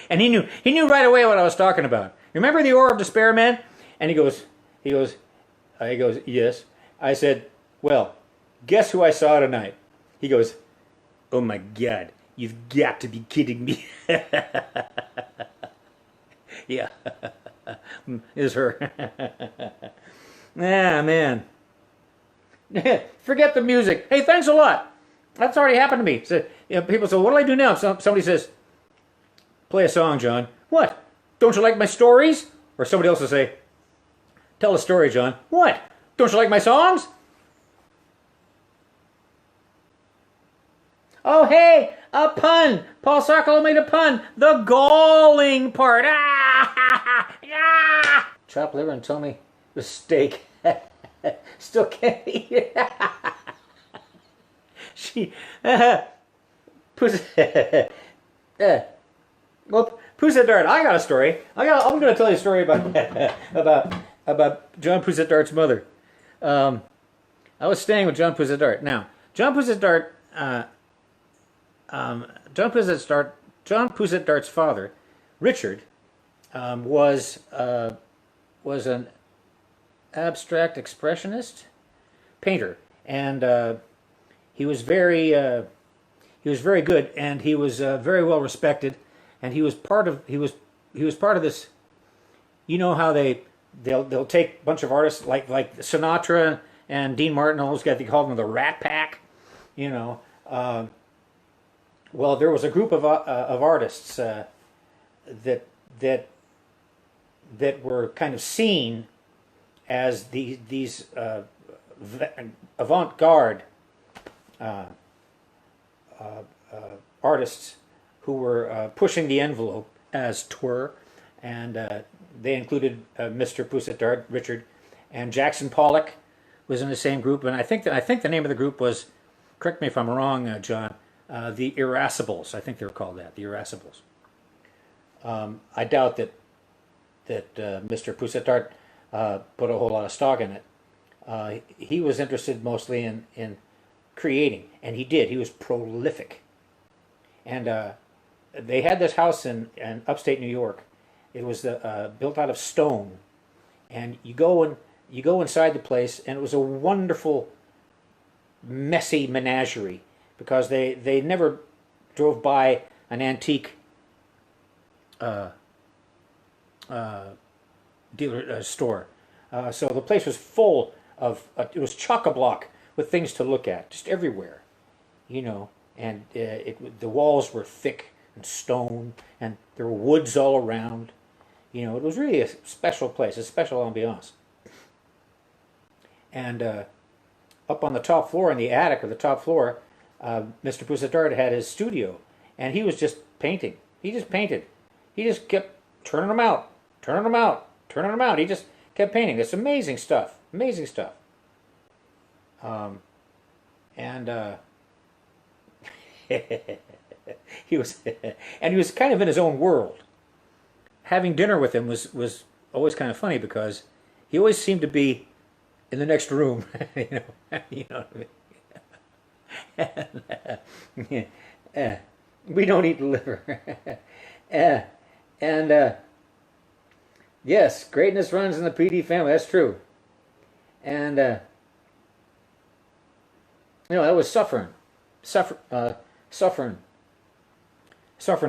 And he knew right away what I was talking about. Remember the aura of despair, man? And he goes, yes. I said, well, guess who I saw tonight? He goes, oh my God, you've got to be kidding me. Yeah, is her. Ah, man. Forget the music. Hey, thanks a lot. That's already happened to me. So, you know, people say, what do I do now? Somebody says, play a song, John. What? Don't you like my stories? Or somebody else will say, tell a story, John. What? Don't you like my songs? Oh, hey, a pun. Paul Socolow made a pun. The galling part. Ah! Ah! Chopped liver and tell me the steak. Still can't eat it. She, well, Pousette-Dart. I got a story. I'm going to tell you a story about John Pousette-Dart's mother. I was staying with John Pousette-Dart. Now, John Pousette-Dart, John Pousette-Dart's father, Richard, was an abstract expressionist painter, and he was very good, and he was very well respected, and he was part of this. You know how they'll take a bunch of artists like Sinatra and Dean Martin, all those guys. They called them the Rat Pack, you know. Well, there was a group of artists that were kind of seen as these avant-garde artists who were pushing the envelope, as 'twere, and they included Mr. Pousette-Dart, Richard, and Jackson Pollock was in the same group, and I think the name of the group was, correct me if I'm wrong, John, the Irascibles. I think they were called that, the Irascibles. I doubt that Mr. Pousette-Dart put a whole lot of stock in it. He was interested mostly in creating, and he did. He was prolific. And they had this house in upstate New York. It was built out of stone, and you go inside the place, and it was a wonderful, messy menagerie, because they never drove by an antique dealer store. So the place was full of, it was chock-a-block with things to look at, just everywhere, you know. and the walls were thick and stone, and there were woods all around. You know, it was really a special place, a special ambiance. And up on the top floor, in the attic or the top floor, Mr. Pousette-Dart had his studio, and he was just painting. He just painted. He just kept turning them out, turning them out, turning them out. He just kept painting. It's amazing stuff. Amazing stuff. And he was, and he was kind of in his own world. Having dinner with him was always kind of funny because he always seemed to be in the next room. You know what I mean? We don't eat liver. Yes, greatness runs in the PD family. That's true. And that was Suffern. Suffern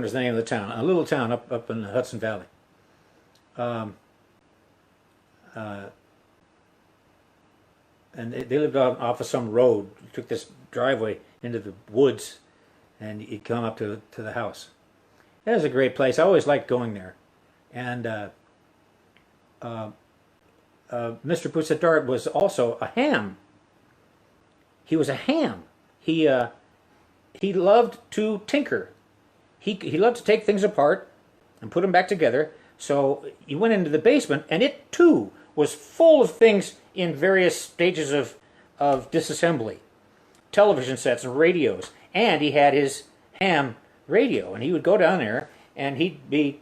is the name of the town. A little town up in the Hudson Valley. And they lived off of some road. You took this driveway into the woods, and you'd come up to the house. It was a great place. I always liked going there. And Mr. Pousette-Dart was also a ham. He was a ham. He loved to tinker. He loved to take things apart and put them back together. So you went into the basement, and it too was full of things in various stages of disassembly. Television sets and radios. And he had his ham radio, and he would go down there, and he'd be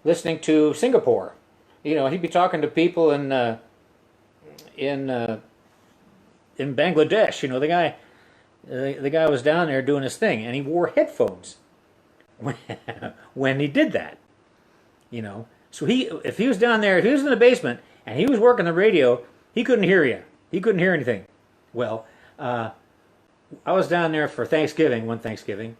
listening to Singapore. You know, he'd be talking to people in Bangladesh. You know, the guy was down there doing his thing, and he wore headphones when he did that. You know, so if he was down there, if he was in the basement and he was working the radio, he couldn't hear you. He couldn't hear anything. Well, I was down there for Thanksgiving, one Thanksgiving,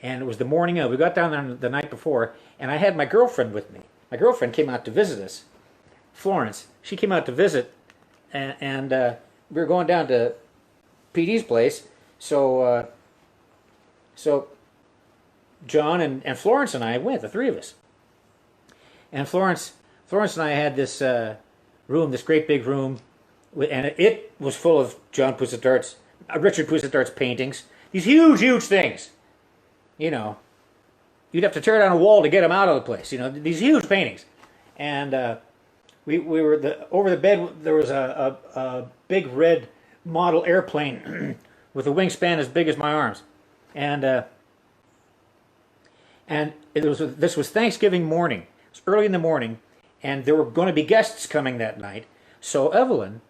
and it was the morning of. We got down there the night before, and I had my girlfriend with me. My girlfriend came out to visit us, Florence. She came out to visit, and we were going down to PD's place. So John and Florence and I went, the three of us. And Florence and I had this room, this great big room, and it was full of John Pousette-Dart's, Richard Pousette-Dart's paintings. These huge, huge things. You know, you'd have to tear down a wall to get them out of the place. You know, these huge paintings. And we were over the bed. There was a big red model airplane with a wingspan as big as my arms, and this was Thanksgiving morning. It was early in the morning, and there were going to be guests coming that night. So Evelyn,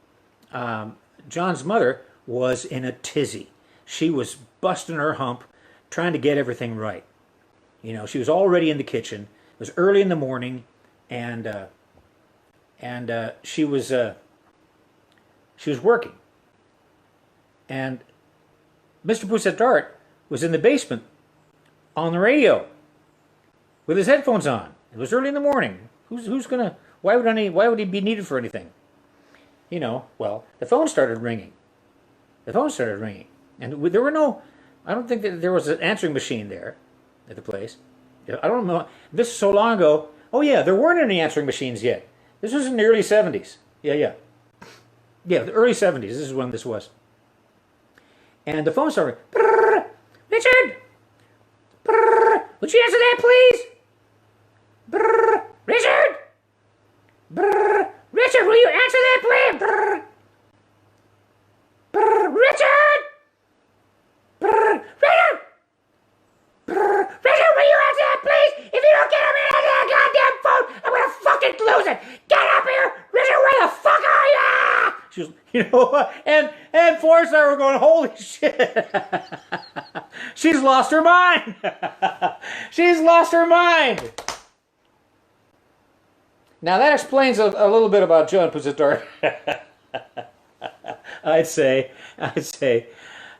John's mother, was in a tizzy. She was busting her hump, trying to get everything right. You know, she was already in the kitchen. It was early in the morning, and she was working. And Mr. Pousette-Dart was in the basement on the radio with his headphones on. It was early in the morning. Who's gonna? Why would he be needed for anything? You know. Well, the phone started ringing. And there were no. I don't think that there was an answering machine there at the place. I don't know. This is so long ago. Oh yeah, there weren't any answering machines yet. This was in the early 70s. Yeah, the early 70s. This is when this was. And the phone started. Brrr, Richard! Brrr, would you answer that, please? Brrr, Richard! Brrr, Richard, will you answer that, please? Brrr, brrr, Richard! Brrr, Richard! Brrr, Richard, will you answer that, please? If you don't get up here on that goddamn phone, I'm gonna fucking lose it! Get up here! Richard, where the fuck are you? She was, you know, and Florence and I were going, holy shit. She's lost her mind. She's lost her mind. Now that explains a little bit about John Pousette-Dart. I'd say,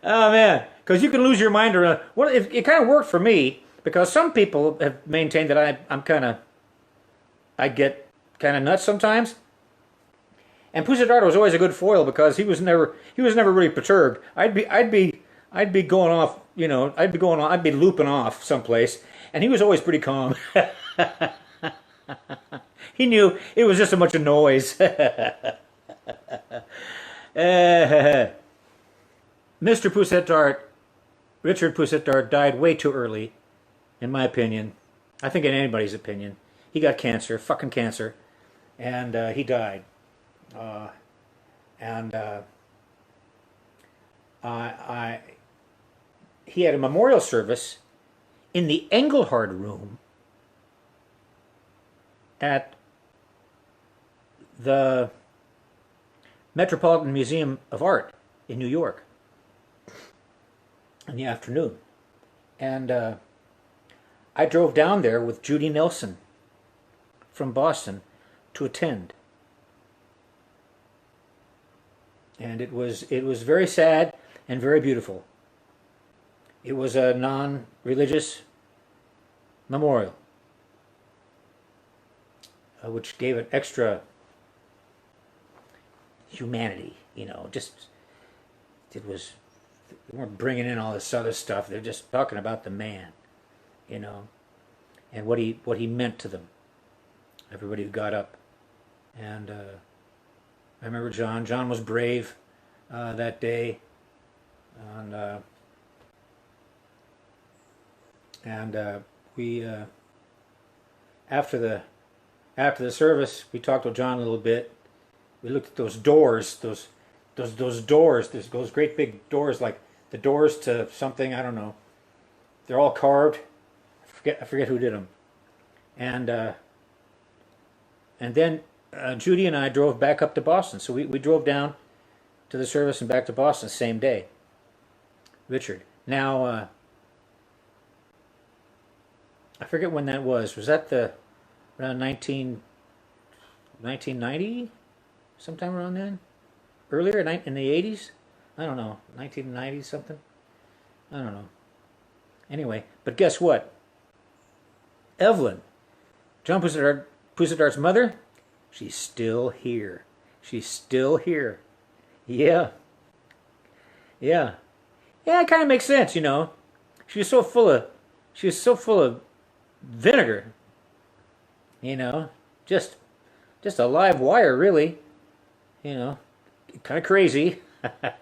oh man, because you can lose your mind around. Well, it kind of worked for me because some people have maintained that I get kind of nuts sometimes. And Pousette-Dart was always a good foil because he was never really perturbed. I'd be going off you know, I'd be going on, I'd be looping off someplace, and he was always pretty calm. He knew it was just a bunch of noise. Mr. Pousette-Dart, Richard Pousette-Dart, died way too early, in my opinion. I think in anybody's opinion. He got cancer, fucking cancer, and he died. And he had a memorial service in the Engelhard Room at the Metropolitan Museum of Art in New York in the afternoon. And I drove down there with Judy Nelson from Boston to attend. And it was very sad and very beautiful. It was a non-religious memorial, which gave it extra humanity, you know. Just, it was, they weren't bringing in all this other stuff. They're just talking about the man, you know, and what he meant to them. Everybody got up, and I remember John. John was brave that day, and we after the service, we talked with John a little bit. We looked at those doors, those doors. There's those great big doors, like the doors to something, I don't know. They're all carved. I forget who did them. And then Judy and I drove back up to Boston. So we drove down to the service and back to Boston the same day. Richard. Now, I forget when that was. Was that around 1990? Sometime around then? Earlier, in the 80s? I don't know. 1990 something? I don't know. Anyway, but guess what? Evelyn, John Pousette-Dart's mother, she's still here. She's still here. Yeah. Yeah. Yeah, it kind of makes sense, you know. She was so full of vinegar. You know, just a live wire, really. You know, kind of crazy. I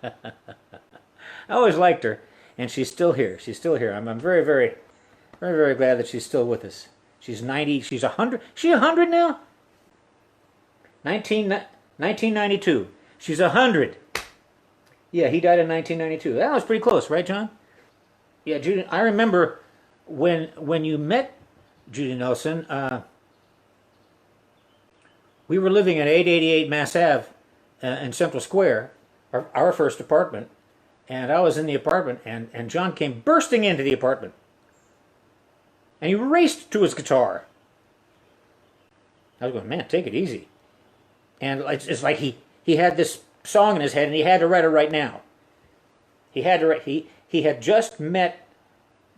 always liked her, and she's still here. She's still here. I'm very, very, very, very glad that she's still with us. She's 90. She's 100. She's 100 now. 1992. She's 100. Yeah, he died in 1992. That was pretty close, right, John? Yeah, Judy. I remember when you met Judy Nelson. We were living at 888 Mass Ave in Central Square, our first apartment, and I was in the apartment, and John came bursting into the apartment, and he raced to his guitar. I was going, man, take it easy. And it's like he had this song in his head, and he had to write it right now. He had to write. He had just met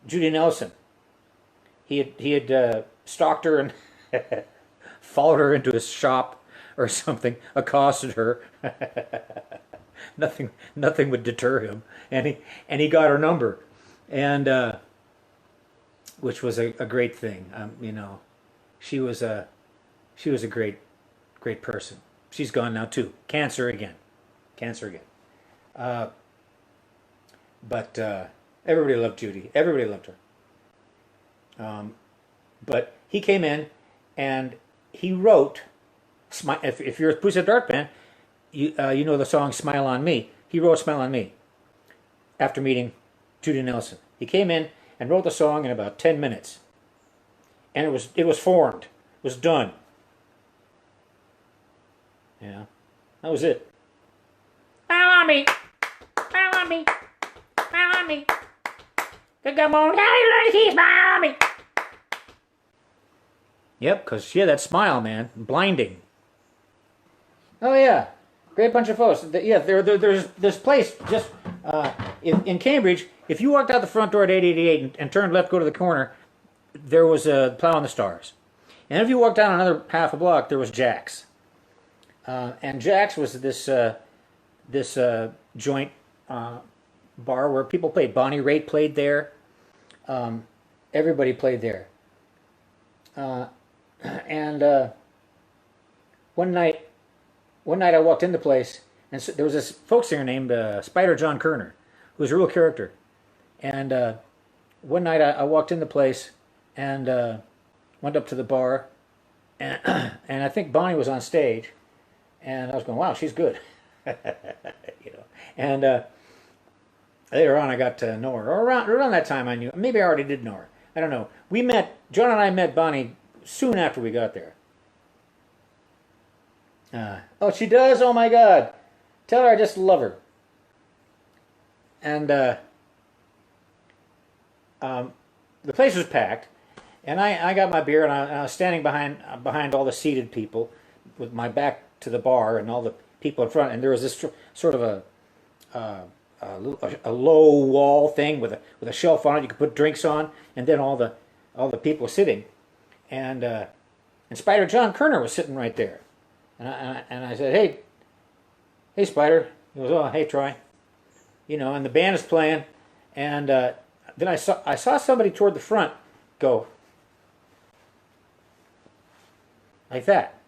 Judy Nelson. He had stalked her and followed her into his shop or something, accosted her. Nothing would deter him, and he got her number, and which was a great thing. You know, she was a great person. She's gone now too. Cancer again. But everybody loved Judy. Everybody loved her. But he came in and he wrote. If you're a Pousette-Dart fan, you know the song "Smile on Me." He wrote "Smile on Me" after meeting Judy Nelson. He came in and wrote the song in about 10 minutes, and it was formed. It was done. Yeah, that was it. Smile on me, smile on me, smile on me. Come on, smile on me. Yep, because she had that smile, man, blinding. Oh yeah, great bunch of folks. Yeah, there's this place just in Cambridge. If you walked out the front door at 888 and turned left, go to the corner, there was a Plow on the Stars. And if you walked down another half a block, there was Jack's. And Jack's was this joint bar where people played. Bonnie Raitt played there. Everybody played there. And one night I walked into the place, and so there was this folk singer named Spider John Koerner, who was a real character. And one night I walked into the place and went up to the bar, and, and I think Bonnie was on stage, and I was going, wow, she's good. You know. And later on I got to know her. Or around that time I knew, maybe I already did know her. I don't know. John and I met Bonnie soon after we got there. Oh, she does? Oh my God. Tell her I just love her. And the place was packed, and I got my beer, and I was standing behind all the seated people with my back to the bar and all the people in front, and there was this sort of a low wall thing with a shelf on it you could put drinks on, and then all the people sitting, and Spider John Koerner was sitting right there, and I said, hey Spider. He goes, oh, hey Troy, you know, and the band is playing, and then I saw somebody toward the front go like that.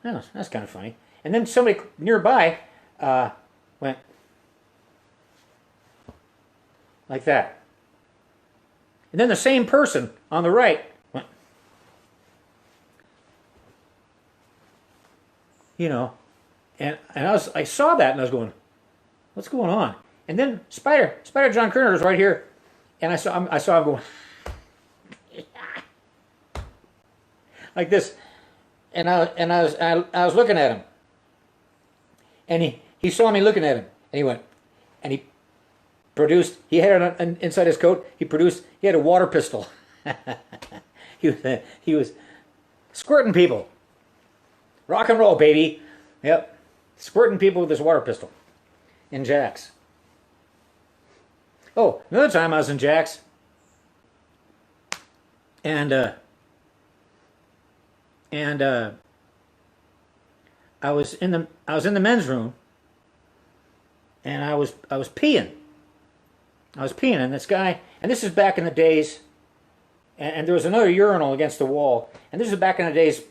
Oh, that's kind of funny. And then somebody nearby went like that. And then the same person on the right went, you know, and I saw that and I was going, what's going on? And then Spider John Koerner was right here, and I saw him going like this, and I was looking at him, and he saw me looking at him, and he went, and he had it inside his coat. He had a water pistol. he was squirting people. Rock and roll, baby. Yep, squirting people with his water pistol in Jack's. Oh, another time I was in Jack's, and I was in the men's room, and I was peeing. And this guy, and this is back in the days, and there was another urinal against the wall, and this is back in the days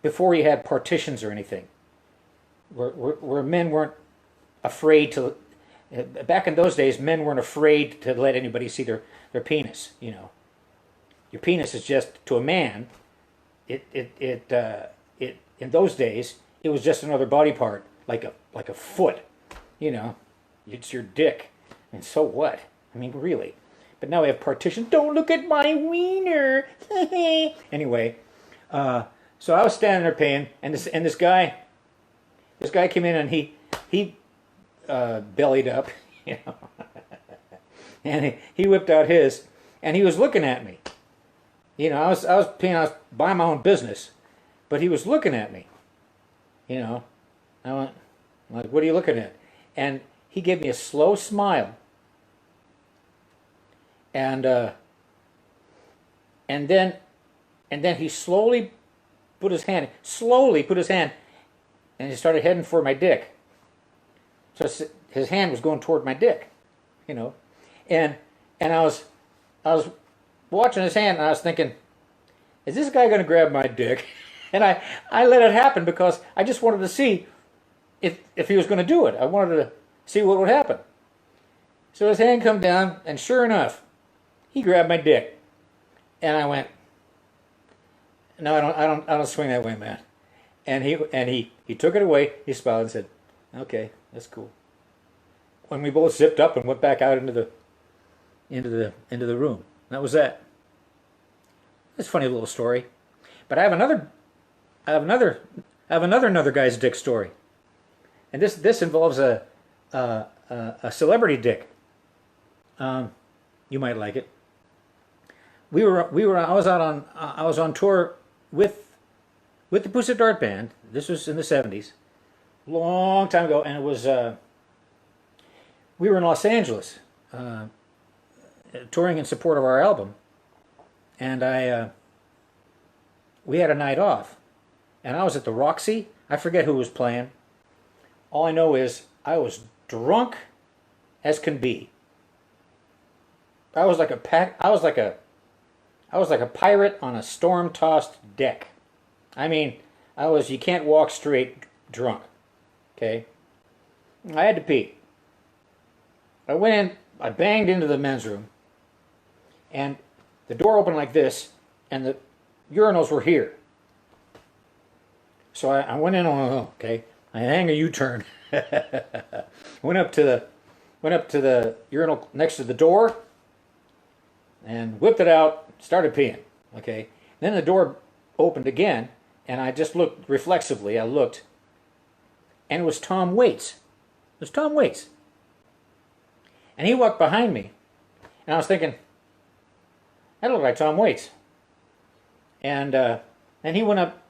before you had partitions or anything, where men weren't afraid to. Back in those days, men weren't afraid to let anybody see their penis. You know, your penis is just, to a man, it in those days it was just another body part, like a foot. You know, it's your dick, and so what? I mean, really. But now we have partitions. Don't look at my wiener. Anyway, so I was standing there peeing, and this guy came in, and he bellied up, you know, and he whipped out his, and he was looking at me. You know, I was peeing, I was buying my own business, but he was looking at me. You know, I went like, "What are you looking at?" And he gave me a slow smile, and then he slowly put his hand, and he started heading for my dick. So his hand was going toward my dick, you know, and I was watching his hand, and I was thinking, is this guy going to grab my dick? And I let it happen because I just wanted to see if he was going to do it. I wanted to see what would happen. So his hand come down, and sure enough, he grabbed my dick, and I went, no, I don't swing that way, man. And he took it away. He smiled and said, okay, that's cool. When we both zipped up and went back out into the room. That was that. It's a funny little story. But I have another guy's dick story. And this involves a celebrity dick. You might like it. I was on tour with the Pousette-Dart band. This was in the 70s. Long time ago, and it was we were in Los Angeles touring in support of our album, and we had a night off, and I was at the Roxy. I forget who was playing. All I know is I was drunk as can be. I was like a pirate on a storm-tossed deck. I mean, you can't walk straight drunk. Okay? I had to pee. I went in, I banged into the men's room, and the door opened like this, and the urinals were here. So I went in on, okay, I hang a U-turn. went up to the urinal next to the door, and whipped it out, started peeing. Okay, then the door opened again, and I just looked reflexively. I looked, and it was Tom Waits. It was Tom Waits. And he walked behind me, and I was thinking, that looked like Tom Waits. And he went up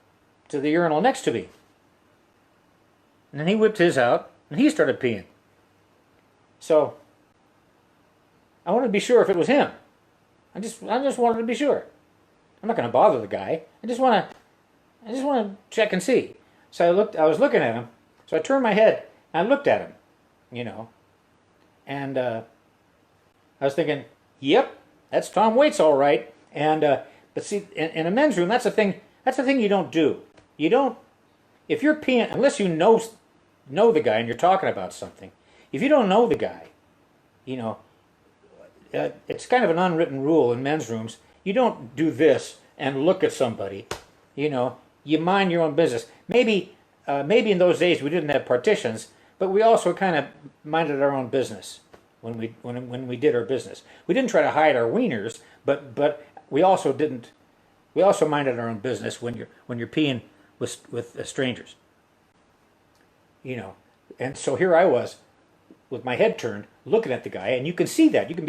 to the urinal next to me. And then he whipped his out, and he started peeing. So, I wanted to be sure if it was him. I just wanted to be sure. I'm not going to bother the guy. I just want to check and see. So I was looking at him. So I turned my head, and I looked at him, and I was thinking, yep, that's Tom Waits, all right. And but see, in a men's room, that's a thing you don't do. You don't, if you're peeing, unless you know the guy and you're talking about something. If you don't know the guy, it's kind of an unwritten rule in men's rooms. You don't do this and look at somebody. You mind your own business. Maybe in those days we didn't have partitions, but we also kind of minded our own business when we did our business. We didn't try to hide our wieners, but we also didn't. We also minded our own business when you're peeing with strangers. And so here I was, with my head turned, looking at the guy, and you can see that. You can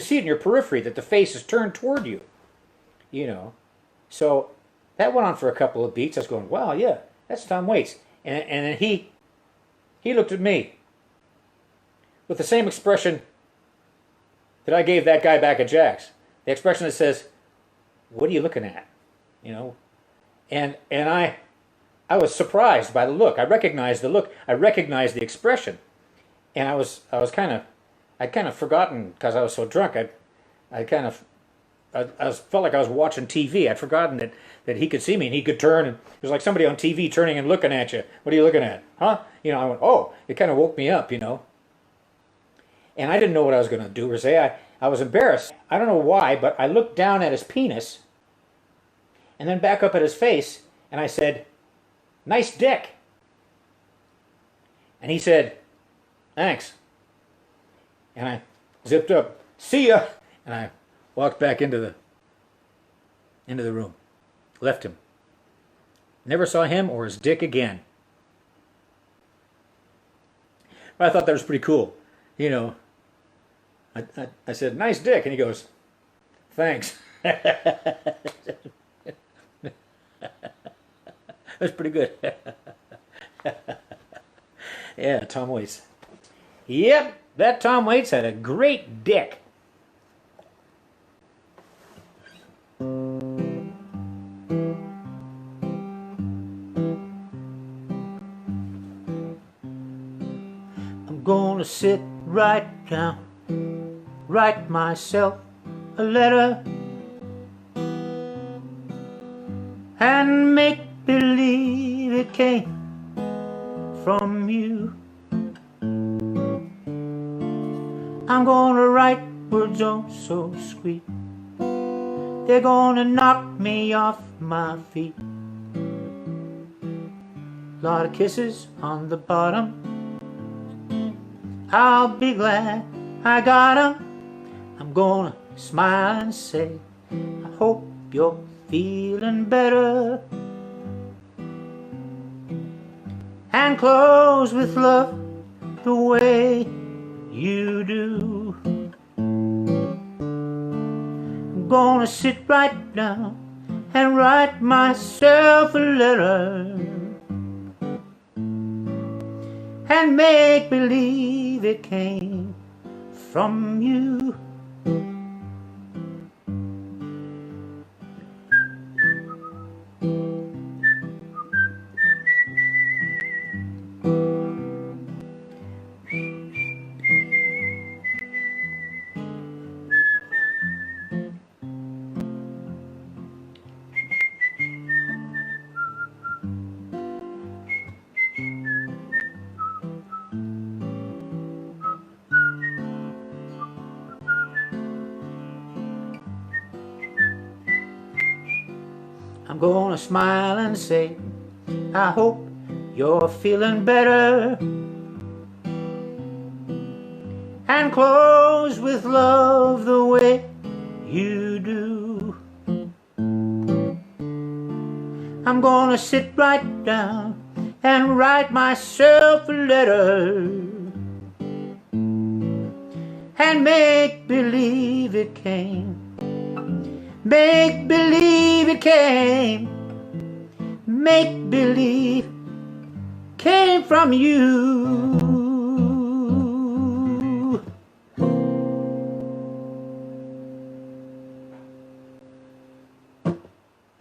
see it in your periphery that the face is turned toward you. So that went on for a couple of beats. I was going, wow, yeah, that's Tom Waits. And then he looked at me with the same expression that I gave that guy back at Jack's. The expression that says, what are you looking at? And I was surprised by the look. I recognized the look. I recognized the expression. And I'd kind of forgotten, because I was so drunk, I felt like I was watching TV. I'd forgotten that he could see me and he could turn, and it was like somebody on TV turning and looking at you. What are you looking at? Huh? I went, oh, it kind of woke me up, And I didn't know what I was going to do or say. I was embarrassed. I don't know why, but I looked down at his penis and then back up at his face, and I said, nice dick. And he said, thanks. And I zipped up, see ya, and I walked back into the room. Left him. Never saw him or his dick again. But I thought that was pretty cool. I said, nice dick, and he goes, thanks. That's pretty good. Yeah, Tom Waits. Yep, that Tom Waits had a great dick. I'm gonna sit right down, write myself a letter, and make believe it came from you. I'm gonna write words oh so sweet, they're gonna knock me off my feet. Lot of kisses on the bottom, I'll be glad I got 'em. I'm gonna smile and say, I hope you're feeling better. And close with love the way you do. I'm gonna sit right down and write myself a letter, and make believe it came from you. I'm gonna smile and say, I hope you're feeling better. And close with love the way you do. I'm gonna sit right down and write myself a letter and make believe it came. Make believe it came. Make believe came from you.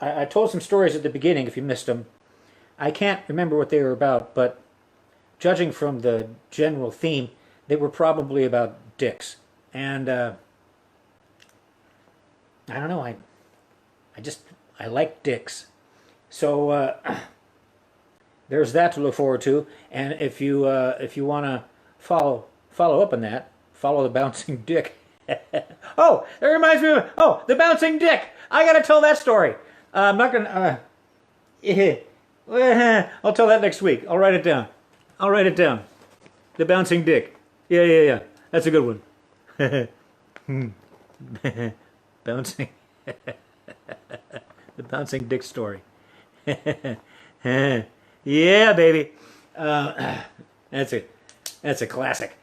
I told some stories at the beginning, if you missed them. I can't remember what they were about, but judging from the general theme, they were probably about dicks. And I don't know, I like dicks. So there's that to look forward to. And if you want to follow up on that, follow the bouncing dick. Oh, that reminds me of the bouncing dick. I got to tell that story. I'm not gonna. I'll tell that next week. I'll write it down. The bouncing dick. Yeah. That's a good one. Bouncing. The bouncing dick story. Yeah, baby. That's a classic.